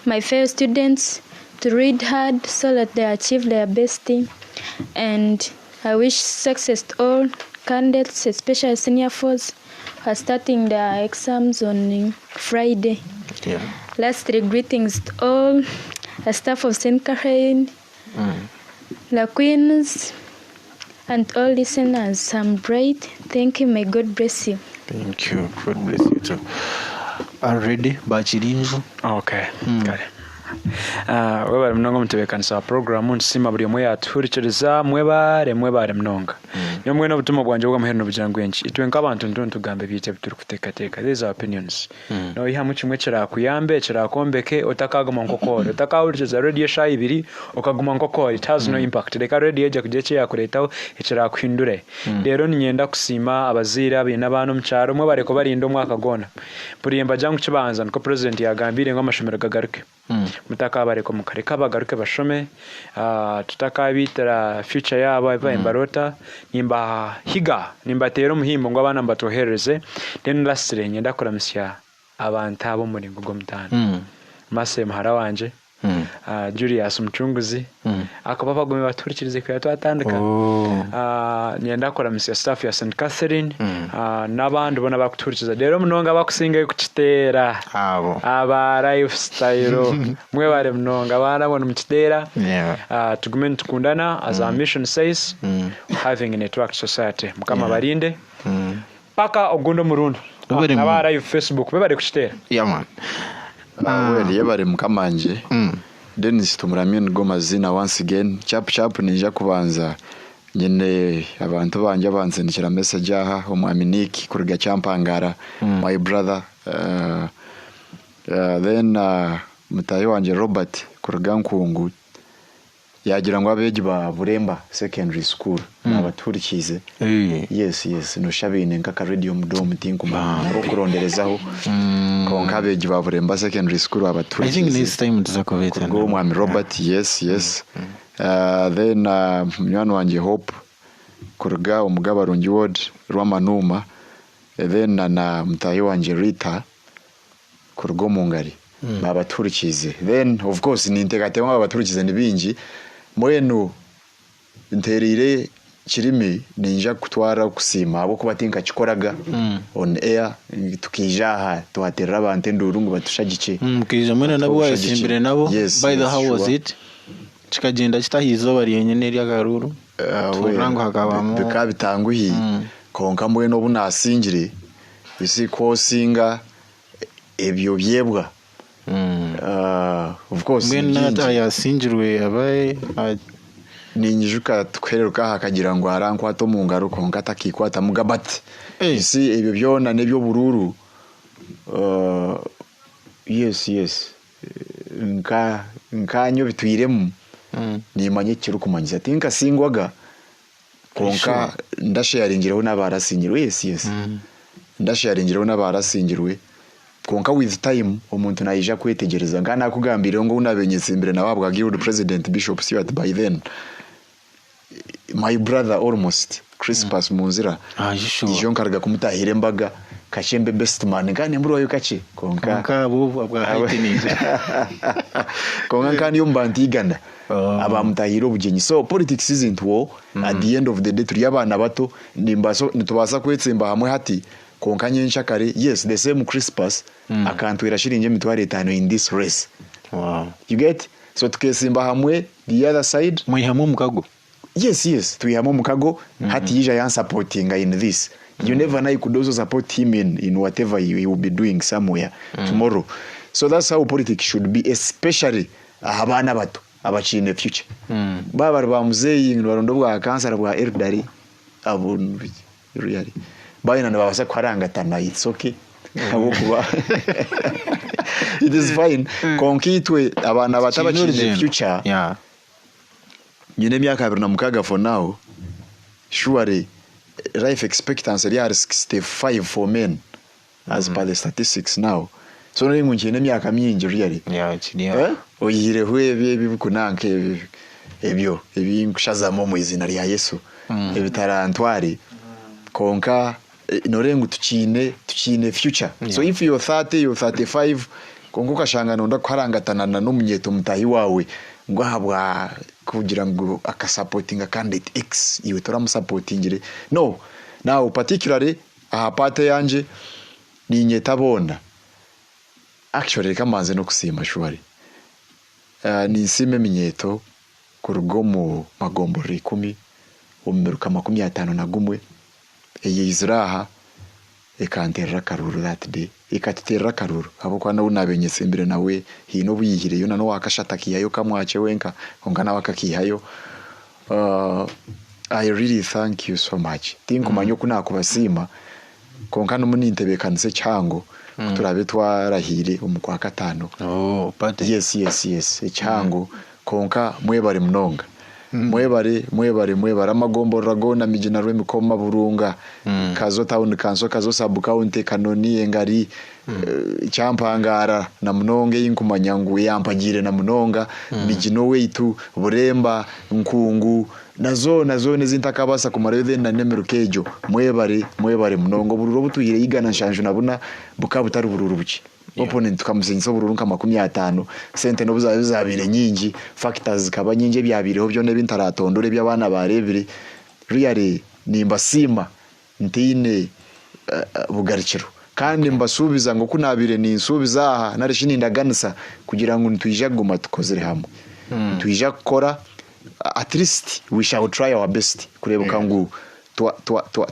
my fellow students to read hard so that they achieve their best. And I wish success to all candidates, especially senior fours, are starting their exams on Friday. Lastly, greetings to all the staff of St. Catherine the queens and all listeners. I'm Bright. Thank you. May God bless you. Thank you. God bless you too. Already bachirinjo. Okay. Kare. Webare mnongo mutebekanisa program nsima buri mwe yaturichiriza mwebare mnonga. Nyomwe no butuma bwanje bwa muherno bujangwenchi. Itwe nkabantu ndonto gambe bite bituri kutekateka. These are opinions. No ihamu kimwe kira kuyambe kira kombeke otakaguma nkokore. Otakawurichiza radio sha ibiri okaguma nkokore. It has no impact. Reka radio eje kujeche yakuretaho ekira kwindure. Rero ninyenda kusima abazira bina abantu mcharo mwe bareko barindo mwaka gona. Puriyemba jangu kibanza nko president yagambire ngo amashomero gagaruke. Mutaka bareko mukareka bagaruke bashome tutaka bitara future yabo ava imbarota nimba higa nimba tero muhimbo ngo abana mbatohereze then lastly nyenda kuramsya abantu abo muri ngo mutana mase mahara wanje Julius Mchunguzi akaba bagome baturikirize kwa twatandika nyenda kuramsya staff ya St Catherine n'abandi bona bakuturikiza rero mnonga bakusinga kukitera abo aba lifestyle mwe bare mnonga bana bona mukitera tugumen tukundana as our mission says having a network society mukama barinde paka ogundo murundo abara yu Facebook bebare kukitera man well yebare mukamanje Dennis tumuramye ngo mazina once again chap ninja kubanza nyene abantu banje abanzindikira message aha omwaminiki kuriga champangara my brother then mutayi wanje Robert kuriga nkungu yagira ngo abeje ba Buremba secondary school nabaturikize yes no shabine nkaka radio mudom tinkuma rokuronderezaho konka abeje ba Buremba secondary school abaturikize I think next time tuzakoveta ngo mwami Robert yes then mwana wanje Hope kuriga umugabarungi ward rwamanuma then na mutayi wanje Rita kuriga mungari babaturikize then of course nintegatema babaturikize nibingi mwenu nterire kirimi ninja kutwara kusima abo kubatinka kikoraga on air tukijaha tuhaterera abantu ndurungu batushagice mukije mwene nabo wasimbire nabo by the how was it chikagenda kitahizo bari yenye eri agaruru turango hakabamo bikabitanguhi konka mwene obunasingire isi kosinga ebyo byebwa of course mwene yasinjirwe abaye ninyijuka twereka hakagira ngo arankwa to mu ngaro konka takikwata mugabati isi ebyo byona nebyo bururu yes nkanyo bitwiremu nimanye kiru kumanyiza tinka singwaga konka ndasharingiraho n'abarasingirwe yes ndasharingiraho n'abarasingirwe konka with time umuntu nayija kwetegereza ngana kugambira ngo unabenyese imbere na wabwa guild president Bishop Stewart by then my brother almost Christmas munzira ijo nkarga kumutahire mbaga kashembe best man ngane muri wayo kace konka abo abwa haitininja konka kandi yo mbantigana abamutahiro bugenyi so politics isn't war at the end of the day turi abana bato nimbaso nitubasa kwetsemba hamwe hati konka nyensha kare yes the same Christmas akantwira shirinje mitware 5 in this race you get so tukesimba hamwe the other side mwihamo mukago yes tuyamo mukago hati yija yan supporting in this you never know you could also support him in whatever he will be doing somewhere tomorrow so that's how politics should be especially abana bato abachine future baba bamuzeyi barondo bwa cancer bwa elderly abo really bayina nabasa kwarangatana it's okay abo kuba it is fine konkitwe abana batabachine future nyine myaka 20 for now surely life expectancy is 65 for men as per the statistics now so no ngukine myaka myingi really oyire hwebye bibukunanke ebyo ebinkushazamo mu izina rya Yesu ebitarantware konka norengu tukine future so if you're 30 you're 35 kongo kashangana ndakwarangatana n'umunyeto mutahi wawe ngo habwa kugira ngo akasupportinga candidate X iwe toramu supportingire no now particularly aha pate yanje ni nyetabona actually kamanze no kusima shwari ni sime minyeto kurugo mu magombori 10 omumeruka 51 eyiziraha ekanterera karuru that day ikatiterera karuru abo kwa nawe nabenyese imbere nawe hino buyihire yo nano wakashatakiyayo kamwache wenka ongana wakakihayo. I really thank you so much. Tinkumanyo kuna kubasima konka no munintebekanize cyango turabe twarahire umukwa 5. But yes ecyango konka mwebare mnonga mwebare amagombo ragona mijina rwemi koma burunga Kazo town Kazo sub county kanoni engari champangara na mnonge yinkumanyangu yampagire na mnonga mijino weitu buremba nkungu nazo nezintakabasa kumarebe na nemero kejo mwebare mnongo bururo butuyire yigana nshanju nabuna bukabutari bururu buki opponent tukamusenza bururu nka 50 sente no bizabire nyingi factors kaba nyingi byabireho byo nebintaratondore by'abana barebire really nimbasima ntine bugarikiro kandi mbasubiza ngo kunabire ni insubiza aha narishinindaganisa kugira ngo ntwijaguma tukozere hamwe twija gukora at least we shall try our best kurebuka ngo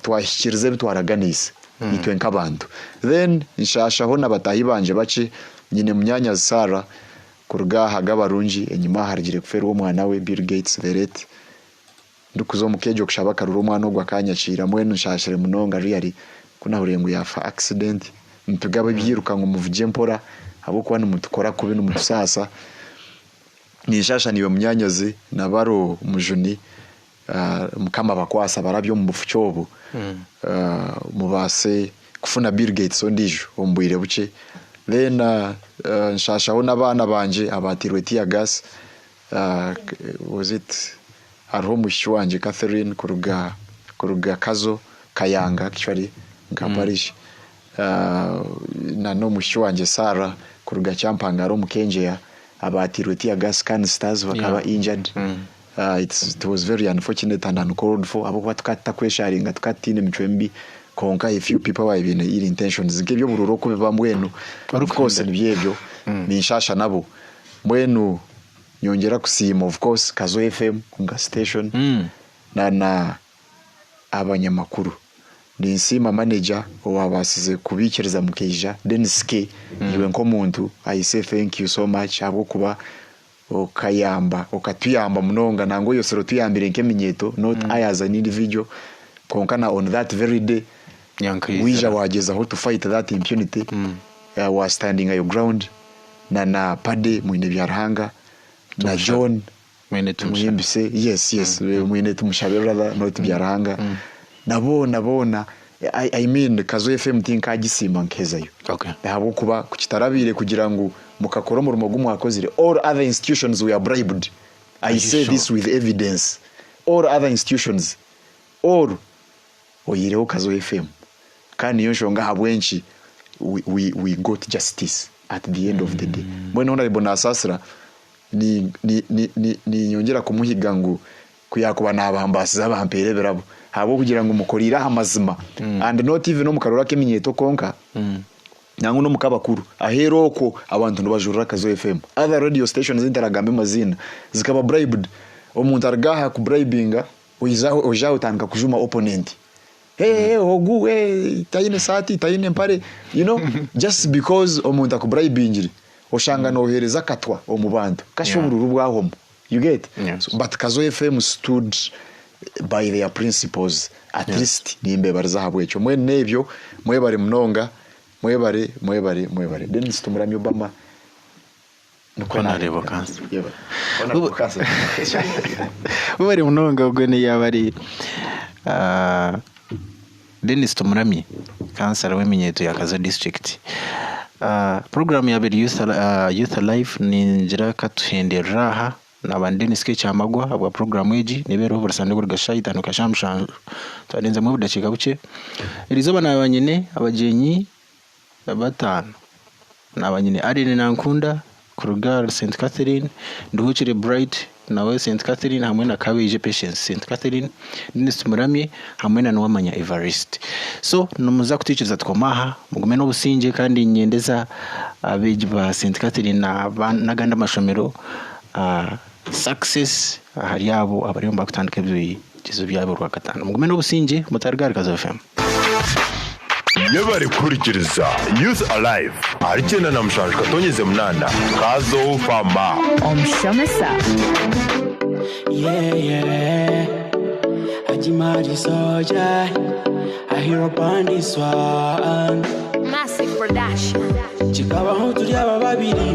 twashikirize bitwaraganise nitwe nkabantu then nshashaho nabatahi banje bace nyine munyanya Sara kurugaha gabarungi enyuma harigire kufera uwo mwana we Bill Gates Veret ndukuzo mukejo kushaba karuru umwana ogwa kanyacira mwene nshashire munonga really kuna hurengo yafa accident mpigaba byiruka ngo muvuje mpora abo kwa n'umutukora kubi n'umutusasa nishasha niwe munyanyaze nabaro mujuni mukama bakwasa barabyo mu bufucyobo mubase kufuna Bill Gates ondijo ombwire buce then nshashaho nabana banje abatirwe tia gas was it arho mushwanje Catherine kuruga Kazo Kayanga actually ngaparish na no mushwanje Sara kuruga champangaro mukenjeya abatirwe tia gas canisters bakaba injured. It was very unfortunate and uncalled for abo batukata kwesharinga tukatine michwembi konka a few people were even ill intentions ngibyo bururo ko beba mwenu of course nibyebyo ninshasha nabo mwenu nyongera kusima of course Kazo FM kunga station na abanyamakuru ninsima manager owabasize kubikiriza mukeja Denske iwe nko muntu I say thank you so much abo kuba okatuyamba munonga nango yosero tuyambire nkeminyeto not I as an individual konkana on that very day wija wageza how to fight that impunity was standing your ground na pade mwine byarhanga na John mwine tumuyimbise yes mwine tumushabe brother not byarhanga nabona I mean Kazo FM tinka gisima nkezayo abo kuba kukitarabire kugira ngo mukakora mu rumogo mwakozire all other institutions we are bribed. I say this with evidence. All other institutions all oyireho Kazo FM kandi yonshonga habwenchi we got justice at the end of the day. Mbona unabona asasra ni nyongera kumuhiga ngo kuyakuba nabambasi zabampere berabo habo kugira ngo mukorira amazima and not even no mukarora keminyeto konka nangu no mukabakuru aheroko abantu nubajurira Kazo FM other radio stations interagambe mazina zikaba bribed omuntu argaha ku bribinga ojaho tanka kujuma opponent hogu tayine sati tayine mpare you know just because omuntu akubribingiri oshanga nohereza katwa omubantu kashobururu bwaho you get but Kazo FM stood by their principles at least nimbe barizahabwe cyo mwe nebyo mwebare mnonga mwebare Dennis tumuramye Obama nuko narebo kansa ubari munonga ubwo ne yabari Dennis tumuramye kansa w'eminyeto ya Kazo district program ya beri youth life ninjira katuhenderaha nabandi sketch amagwa abwa program eji nebero burasande burgasha itanu kashamsha twarenze mu budacika buce irizoba nabanyine abajenyi batanu nabanyine Arine nankunda kuruga St Catherine nduhukire Bright nawe St Catherine hamwe na Kabeje Patience St Catherine Dennis Muramye hamwe na Nwamanya Evarist. So numuza kuticiriza twomaha mugume no businje kandi nyendeza abeji ba St Catherine na naganda mashomero success hari yabo abariyo mbakutandika ibyo byabo rwa gatanu mugume n'ubusinge mutarigari Kazo FM yabari kurikiriza Youth Alive arikena na mshanju katonyeze munana Kazo Fama Omshamesa yeah Hajimaji Soja I hear upon this one Massive production Chikaba hutu liaba babiri